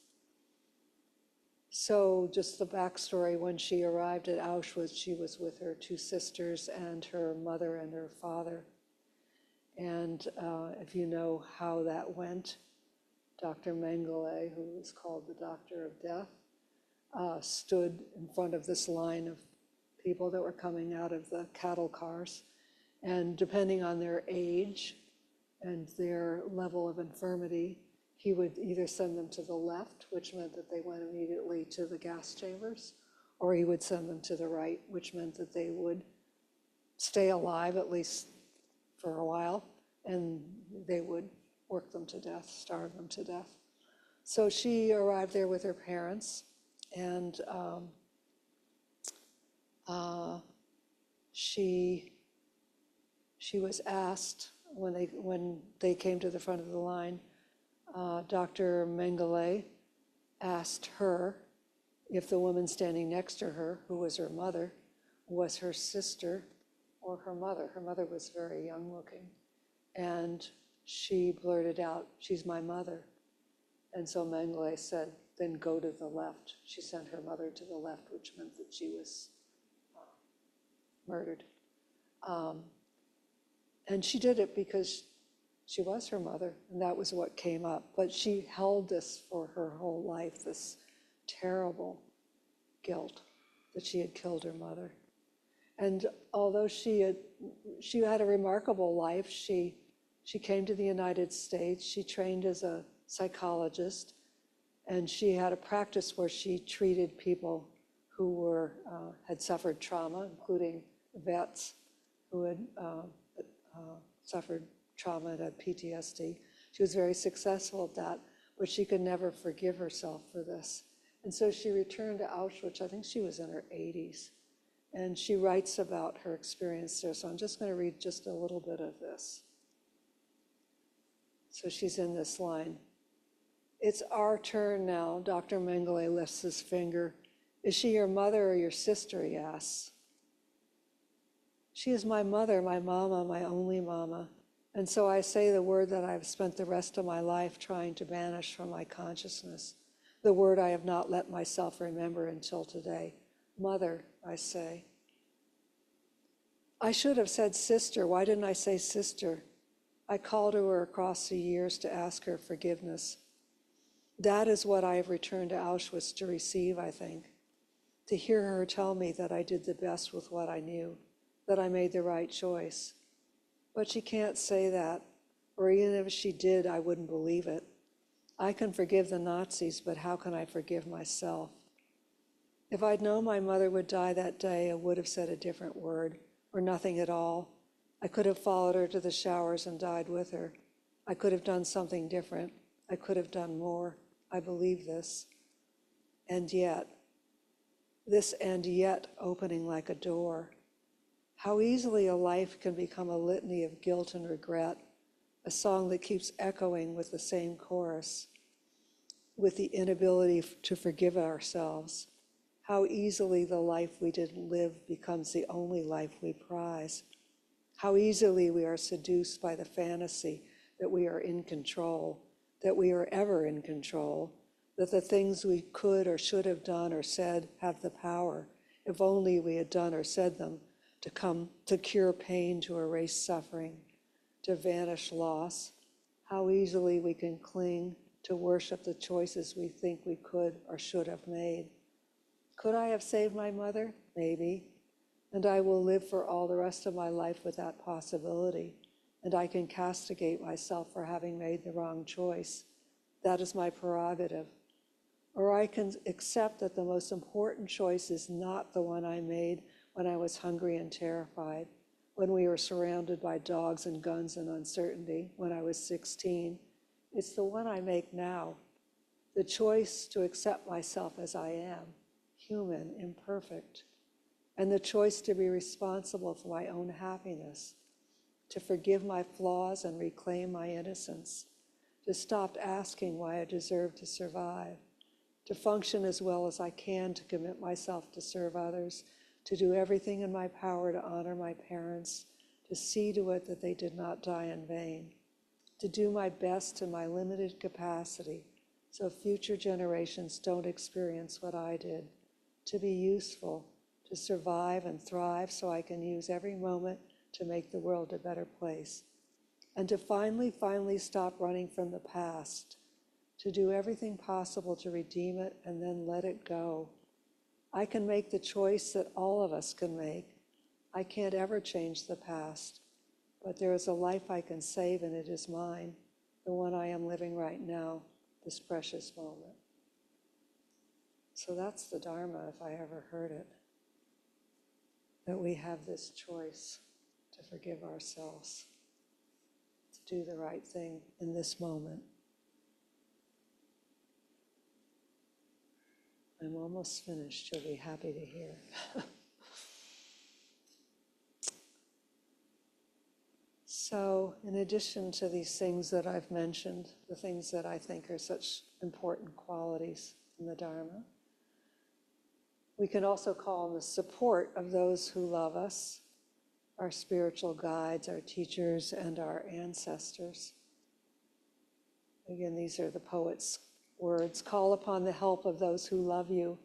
S1: So just the backstory, when she arrived at Auschwitz, she was with her two sisters and her mother and her father. And if you know how that went, Dr. Mengele, who was called the Doctor of Death, stood in front of this line of people that were coming out of the cattle cars. And depending on their age and their level of infirmity, he would either send them to the left, which meant that they went immediately to the gas chambers, or he would send them to the right, which meant that they would stay alive at least for a while, and they would work them to death, starve them to death. So she arrived there with her parents, and she was asked when they came to the front of the line, Dr. Mengele asked her if the woman standing next to her, who was her mother, was her sister or her mother. Her mother was very young looking. And she blurted out, "She's my mother." And so Mengele said, "Then go to the left." She sent her mother to the left, which meant that she was murdered. And she did it because she was her mother, and that was what came up. But she held this for her whole life, this terrible guilt that she had killed her mother. And although she had a remarkable life, she came to the United States, she trained as a psychologist, and she had a practice where she treated people who had suffered trauma, including vets who had suffered trauma and had PTSD. She was very successful at that, but she could never forgive herself for this. And so she returned to Auschwitz. I think she was in her 80s. And she writes about her experience there. So I'm just going to read just a little bit of this. So she's in this line. "It's our turn now." Dr. Mengele lifts his finger. "Is she your mother or your sister?" he asks. "She is my mother, my mama, my only mama. And so I say the word that I've spent the rest of my life trying to banish from my consciousness, the word I have not let myself remember until today. Mother, I say." I should have said sister. Why didn't I say sister? I called to her across the years to ask her forgiveness. That is what I have returned to Auschwitz to receive, I think. To hear her tell me that I did the best with what I knew, that I made the right choice. But she can't say that, or even if she did, I wouldn't believe it. I can forgive the Nazis, but how can I forgive myself? If I'd known my mother would die that day, I would have said a different word, or nothing at all. I could have followed her to the showers and died with her. I could have done something different. I could have done more. I believe this. And yet, this and yet opening like a door. How easily a life can become a litany of guilt and regret, a song that keeps echoing with the same chorus, with the inability to forgive ourselves. How easily the life we didn't live becomes the only life we prize. How easily we are seduced by the fantasy that we are in control, that we are ever in control, that the things we could or should have done or said have the power, if only we had done or said them, to cure pain, to erase suffering, to vanish loss. How easily we can cling to worship the choices we think we could or should have made. Could I have saved my mother? Maybe. And I will live for all the rest of my life with that possibility. And I can castigate myself for having made the wrong choice. That is my prerogative. Or I can accept that the most important choice is not the one I made when I was hungry and terrified, when we were surrounded by dogs and guns and uncertainty, when I was 16. It's the one I make now, the choice to accept myself as I am, human, imperfect, and the choice to be responsible for my own happiness, to forgive my flaws and reclaim my innocence, to stop asking why I deserve to survive, to function as well as I can, to commit myself to serve others, to do everything in my power to honor my parents, to see to it that they did not die in vain, to do my best in my limited capacity so future generations don't experience what I did, to be useful, to survive and thrive so I can use every moment to make the world a better place, and to finally stop running from the past, to do everything possible to redeem it and then let it go. I can make the choice that all of us can make. I can't ever change the past, but there is a life I can save, and it is mine, the one I am living right now, this precious moment. So that's the Dharma, if I ever heard it, that we have this choice to forgive ourselves, to do the right thing in this moment. I'm almost finished. You'll be happy to hear. So in addition to these things that I've mentioned, the things that I think are such important qualities in the Dharma, we can also call on the support of those who love us, our spiritual guides, our teachers, and our ancestors. Again, these are the poet's words. Call upon the help of those who love you.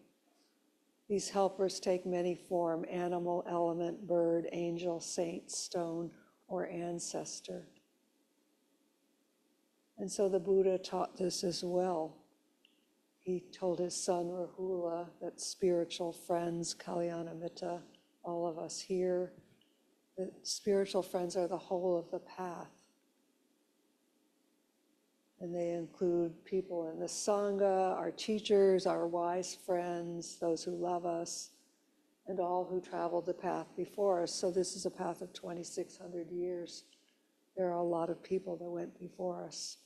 S1: These helpers take many form: animal, element, bird, angel, saint, stone, or ancestor. And so the Buddha taught this as well. He told his son Rahula that spiritual friends, Kalyanamitta, all of us here, that spiritual friends are the whole of the path. And they include people in the Sangha, our teachers, our wise friends, those who love us, and all who traveled the path before us. So this is a path of 2,600 years. There are a lot of people that went before us.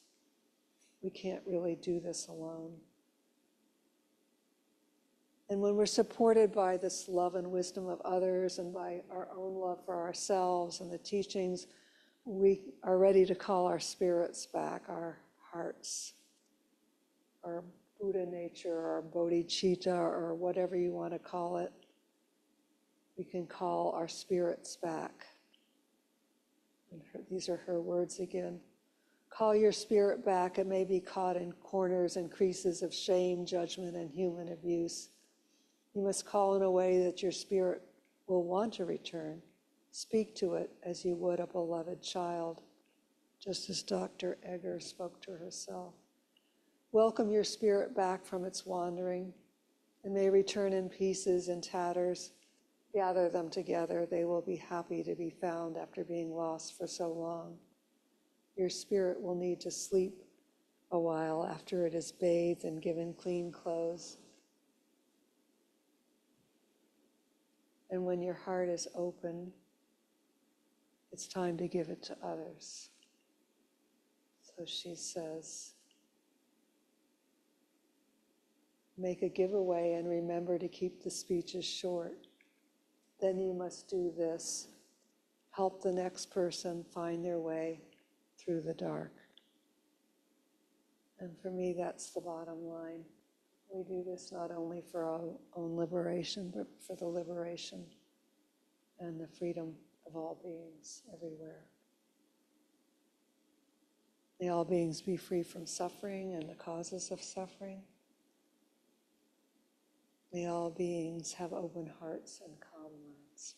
S1: We can't really do this alone. And when we're supported by this love and wisdom of others and by our own love for ourselves and the teachings, we are ready to call our spirits back, our hearts, our Buddha nature, or bodhicitta, or whatever you want to call it. We can call our spirits back. And these are her words again. Call your spirit back. It may be caught in corners and creases of shame, judgment, and human abuse. You must call in a way that your spirit will want to return. Speak to it as you would a beloved child, just as Dr. Egger spoke to herself. Welcome your spirit back from its wandering. It may return in pieces and tatters. Gather them together. They will be happy to be found after being lost for so long. Your spirit will need to sleep a while after it is bathed and given clean clothes. And when your heart is open, it's time to give it to others. So she says, make a giveaway and remember to keep the speeches short. Then you must do this. Help the next person find their way through the dark. And for me, that's the bottom line. We do this not only for our own liberation, but for the liberation and the freedom of all beings everywhere. May all beings be free from suffering and the causes of suffering. May all beings have open hearts and calm minds.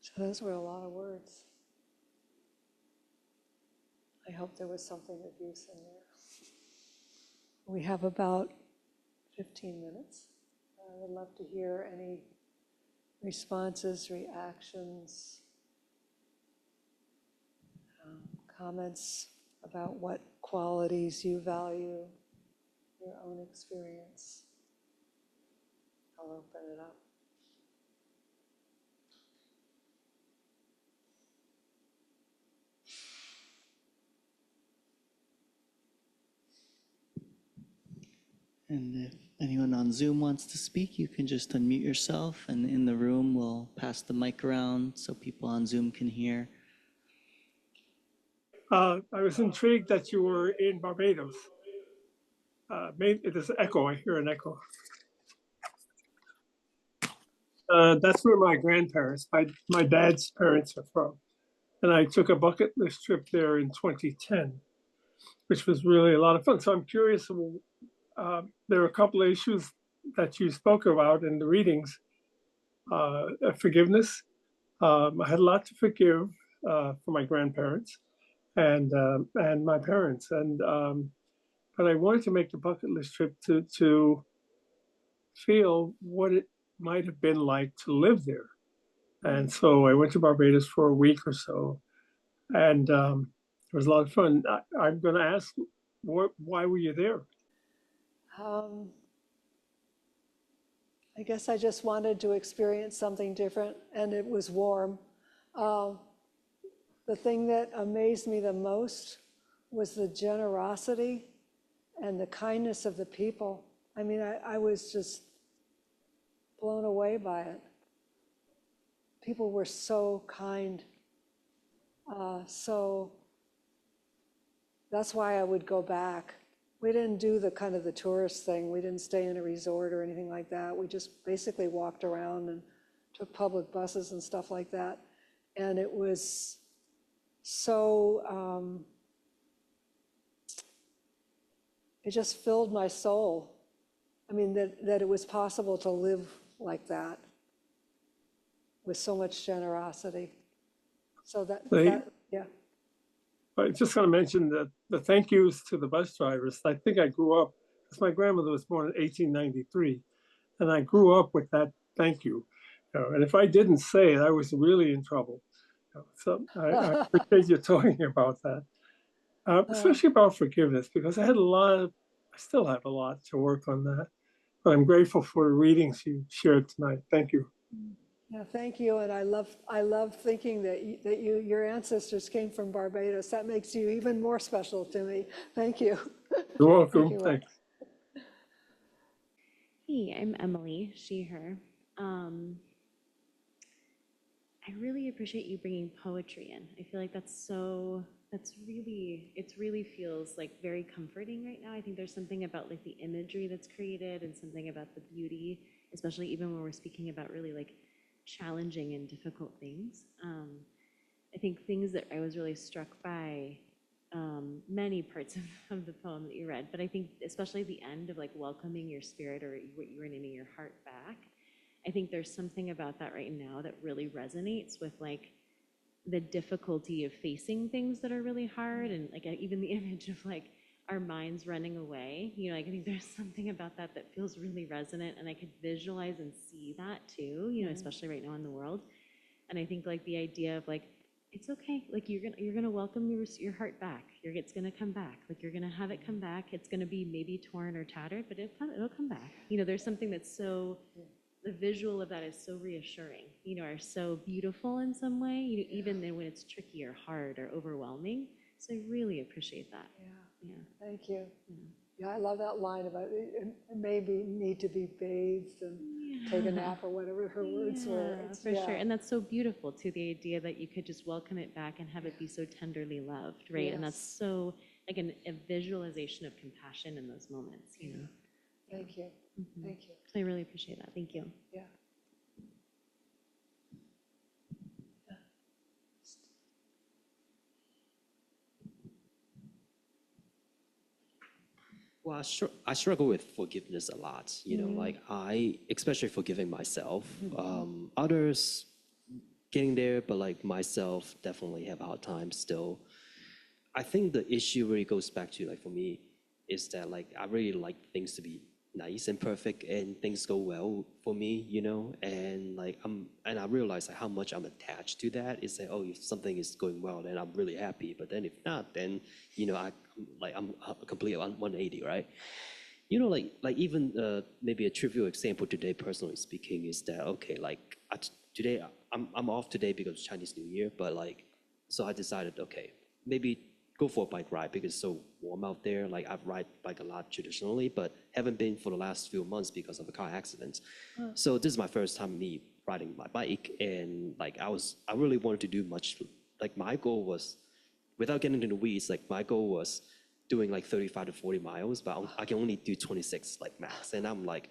S1: So those were a lot of words. I hope there was something of use in there. We have about 15 minutes. I would love to hear any responses, reactions, comments about what qualities you value, your own experience. I'll open it up.
S3: And if anyone on Zoom wants to speak, you can just unmute yourself, and in the room we'll pass the mic around so people on Zoom can hear.
S4: I was intrigued that you were in Barbados. There's an echo. I hear an echo. That's where my grandparents, my dad's parents are from. And I took a bucket list trip there in 2010, which was really a lot of fun. So I'm curious, there are a couple of issues that you spoke about in the readings. Forgiveness. I had a lot to forgive for my grandparents and my parents. But I wanted to make the bucket list trip to feel what it might have been like to live there. And so I went to Barbados for a week or so, and it was a lot of fun. I'm going to ask, why were you there?
S1: I guess I just wanted to experience something different, and it was warm. The thing that amazed me the most was the generosity and the kindness of the people. I mean, I was just blown away by it. people were so kind. So that's why I would go back. We didn't do the kind of the tourist thing. We didn't stay in a resort or anything like that. We just basically walked around and took public buses and stuff like that. And it was so, it just filled my soul. I mean, that it was possible to live like that with so much generosity. So yeah.
S4: I just want to mention that the thank yous to the bus drivers. I think I grew up, because my grandmother was born in 1893, and I grew up with that thank you. And if I didn't say it, I was really in trouble. So I appreciate you talking about that, especially about forgiveness, because I still have a lot to work on that. But I'm grateful for the readings you shared tonight. Thank you.
S1: Yeah, thank you. And I love thinking that your ancestors came from Barbados. That makes you even more special to me. Thank you.
S4: You're welcome.
S1: Thank you.
S4: Thanks.
S5: Hey, I'm Emily, she, her. I really appreciate you bringing poetry in. I feel like it really feels like very comforting right now. I think there's something about like the imagery that's created and something about the beauty, especially even when we're speaking about really like challenging and difficult things. I think things that I was really struck by, many parts of the poem that you read, but I think especially the end of like welcoming your spirit or what you were naming your heart back. I think there's something about that right now that really resonates with like the difficulty of facing things that are really hard, and like even the image of like our minds running away, you know, like I think there's something about that that feels really resonant, and I could visualize and see that too, you know, especially right now in the world. And I think like the idea of like, it's okay, like you're gonna welcome your heart back. It's gonna come back. Like you're gonna have it come back. It's gonna be maybe torn or tattered, but it'll come back. You know, there's something that's so, the visual of that is so reassuring, you know, are so beautiful in some way, you know, even then when it's tricky or hard or overwhelming. So I really appreciate that.
S1: Yeah. Thank you. Yeah, I love that line about it maybe need to be bathed and take a nap or whatever her words were.
S5: For sure. And that's so beautiful too, the idea that you could just welcome it back and have it be so tenderly loved, right?
S1: Yes.
S5: And that's so, again, a visualization of compassion in those moments, you know?
S1: Thank you. Thank you.
S5: So I really appreciate that. Thank you.
S1: Yeah.
S6: Well, I struggle with forgiveness a lot, you know, like especially forgiving myself. Others getting there, but like myself definitely have a hard time still. I think the issue really goes back to like for me is that like I really like things to be nice and perfect and things go well for me, you know, and like I realize like how much I'm attached to that. Is that, oh, if something is going well, then I'm really happy, but then if not, then you know I'm completely 180, right? You know, like even maybe a trivial example today, personally speaking, is that okay, like today I'm off today because of Chinese New Year, but like so I decided okay, maybe go for a bike ride because it's so warm out there. Like I've ride bike a lot traditionally, but haven't been for the last few months because of a car accident. So this is my first time me riding my bike, and like I really wanted to do much. Like my goal was, without getting into the weeds, like my goal was doing like 35 to 40 miles, but I can only do 26 like max, and I'm like,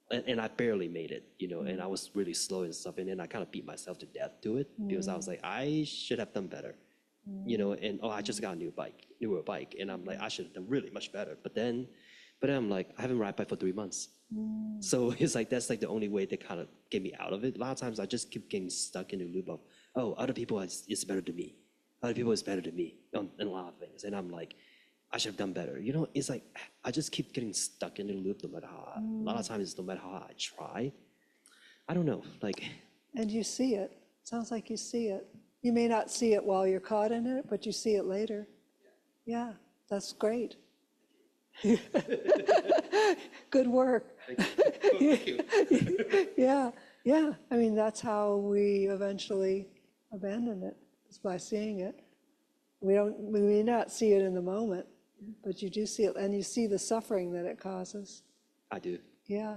S6: and I barely made it, you know, and I was really slow and stuff, and then I kind of beat myself to death to it because I was like, I should have done better. You know, and I just got a newer bike, and I'm like, I should have done really much better. But then I'm like, I haven't ride bike for 3 months. So it's like, that's like the only way to kind of get me out of it. A lot of times I just keep getting stuck in the loop of, oh, other people is better than me. Other people is better than me on a lot of things. And I'm like, I should have done better. You know, it's like, I just keep getting stuck in the loop no matter how, a lot of times, no matter how I try. I don't know, like.
S1: And you see it. Sounds like you see it. You may not see it while you're caught in it, but you see it later. Yeah, that's great. Good work.
S6: Thank you.
S1: Yeah. I mean, that's how we eventually abandon it, is by seeing it. We may not see it in the moment, but you do see it, and you see the suffering that it causes.
S6: I do.
S1: Yeah.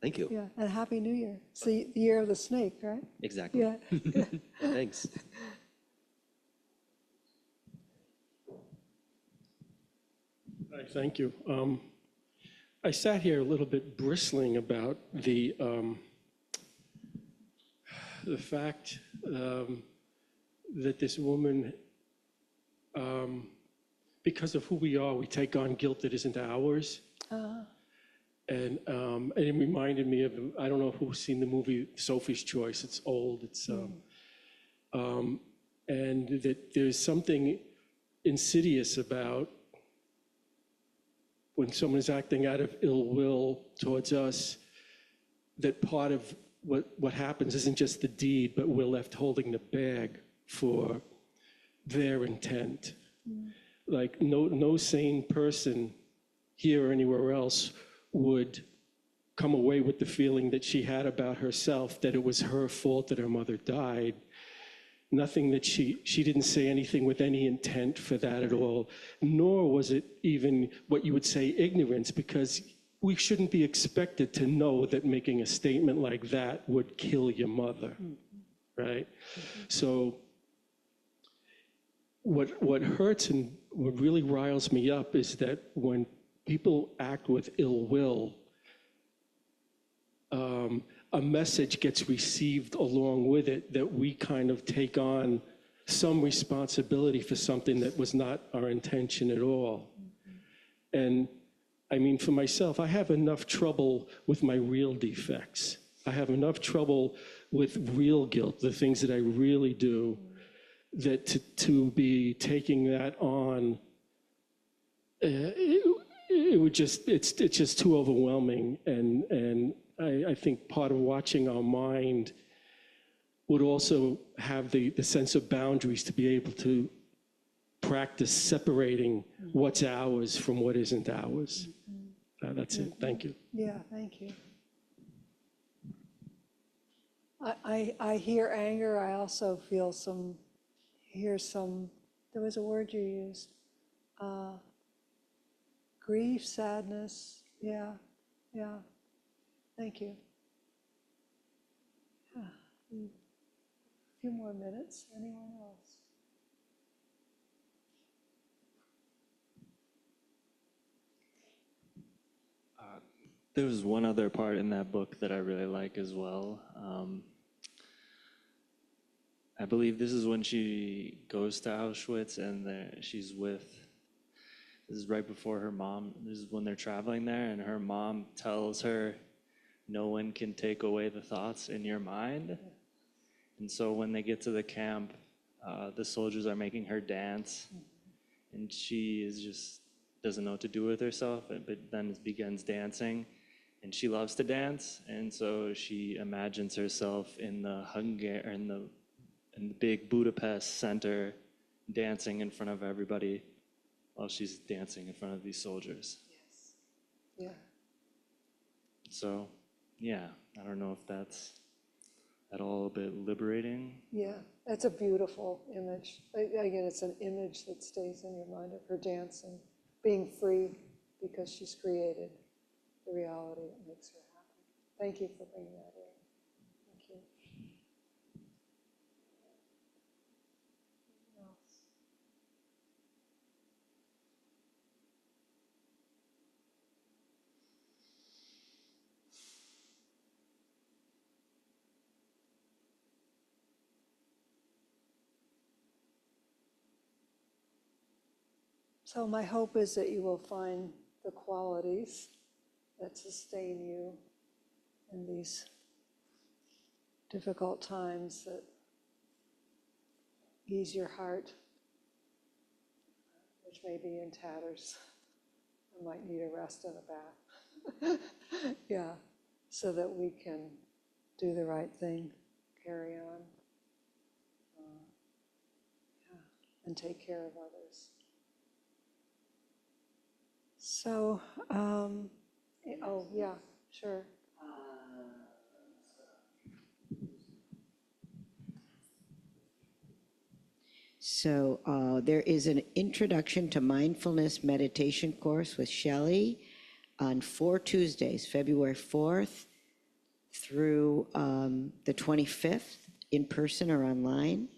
S6: Thank Thank you.
S1: Yeah, and Happy New Year. It's the year of the snake, right?
S6: Exactly.
S1: Yeah.
S6: Thanks.
S7: Hi, thank you. I sat here a little bit bristling about the fact that this woman, because of who we are, we take on guilt that isn't ours. And it reminded me of, I don't know who's seen the movie Sophie's Choice. It's old. It's and that there's something insidious about when someone is acting out of ill will towards us, that part of what happens isn't just the deed, but we're left holding the bag for their intent. Like no sane person here or anywhere else would come away with the feeling that she had about herself, that it was her fault that her mother died. Nothing that she didn't say anything with any intent for that at all, nor was it even what you would say ignorance, because we shouldn't be expected to know that making a statement like that would kill your mother, right? So what hurts and what really riles me up is that when people act with ill will, a message gets received along with it that we kind of take on some responsibility for something that was not our intention at all. And I mean, for myself, I have enough trouble with my real defects. I have enough trouble with real guilt, the things that I really do, that to be taking that on, it's just too overwhelming. And I think part of watching our mind would also have the sense of boundaries to be able to practice separating what's ours from what isn't ours. That's it. Thank you.
S1: Yeah, thank you. I hear anger. I also feel there was a word you used, grief, sadness. Yeah. Thank you. Yeah. A few more minutes. Anyone else?
S8: There was one other part in that book that I really like as well. I believe this is when she goes to Auschwitz and she's with, this is right before her mom, this is when they're traveling there, and her mom tells her, no one can take away the thoughts in your mind. And so when they get to the camp, the soldiers are making her dance, and she is just doesn't know what to do with herself, but then begins dancing. And she loves to dance, and so she imagines herself in the big Budapest center, dancing in front of everybody while she's dancing in front of these soldiers.
S1: Yes. Yeah.
S8: So, yeah, I don't know if that's at all a bit liberating.
S1: Yeah, that's a beautiful image. Again, it's an image that stays in your mind of her dancing, being free because she's created the reality that makes her happy. Thank you for bringing that in. Thank you. Anyone else? So my hope is that you will find the qualities that sustain you in these difficult times, that ease your heart, which may be in tatters. I might need a rest and a bath. Yeah, so that we can do the right thing, carry on, and take care of others. So, oh, yeah, sure.
S2: So there is an introduction to mindfulness meditation course with Shelly on 4 Tuesdays, February 4th through the 25th, in person or online.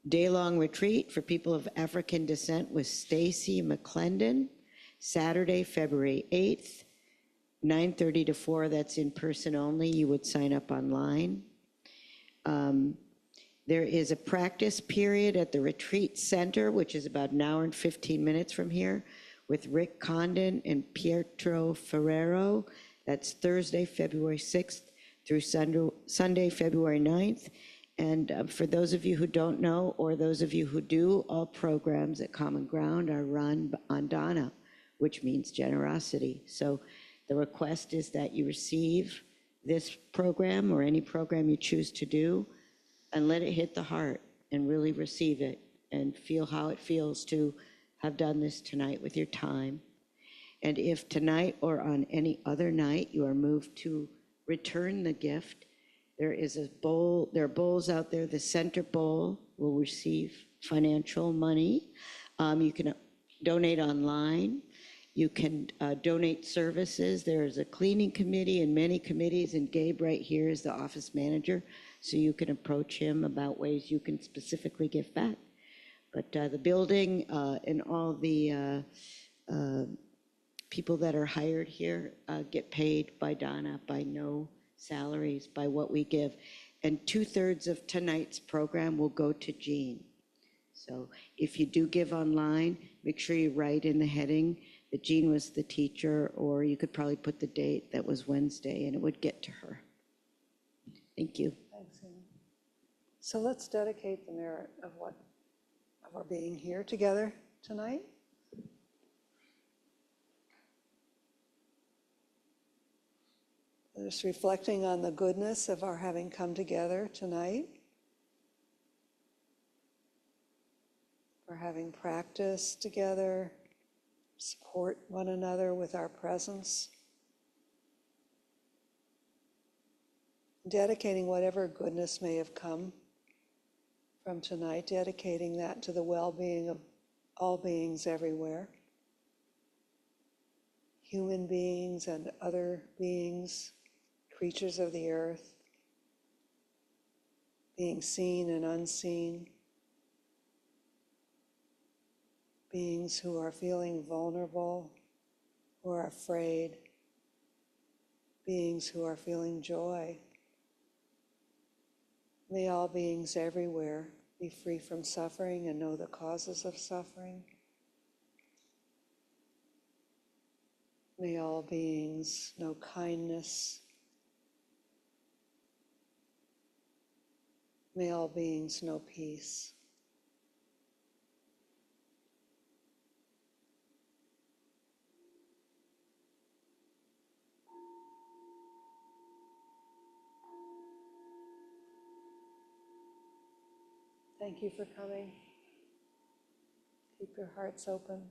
S2: Day-long retreat for people of African descent with Stacy McClendon, Saturday, February 8th, 9:30 to 4, that's in person only. You would sign up online. There is a practice period at the retreat center, which is about an hour and 15 minutes from here, with Rick Condon and Pietro Ferrero. That's Thursday, February 6th through Sunday, February 9th. And for those of you who don't know, or those of you who do, all programs at Common Ground are run on Dana, which means generosity. So the request is that you receive this program or any program you choose to do and let it hit the heart and really receive it and feel how it feels to have done this tonight with your time. And if tonight or on any other night you are moved to return the gift, there is a bowl, there are bowls out there. The center bowl will receive financial money. You can donate online. You can donate services. There is a cleaning committee and many committees, and Gabe right here is the office manager, so you can approach him about ways you can specifically give back. But the building and all the people that are hired here get paid by Donna, by no salaries, by what we give. And 2/3 of tonight's program will go to Jean. So if you do give online, make sure you write in the heading that Jean was the teacher, or you could probably put the date that was Wednesday and it would get to her. Thank you.
S1: Thanks, Amy. So let's dedicate the merit of our being here together tonight. Just reflecting on the goodness of our having come together tonight, for having practiced together, support one another with our presence, dedicating whatever goodness may have come from tonight, dedicating that to the well-being of all beings everywhere, human beings and other beings, creatures of the earth, being seen and unseen, beings who are feeling vulnerable, who are afraid, beings who are feeling joy. May all beings everywhere be free from suffering and know the causes of suffering. May all beings know kindness. May all beings know peace. Thank you for coming. Keep your hearts open.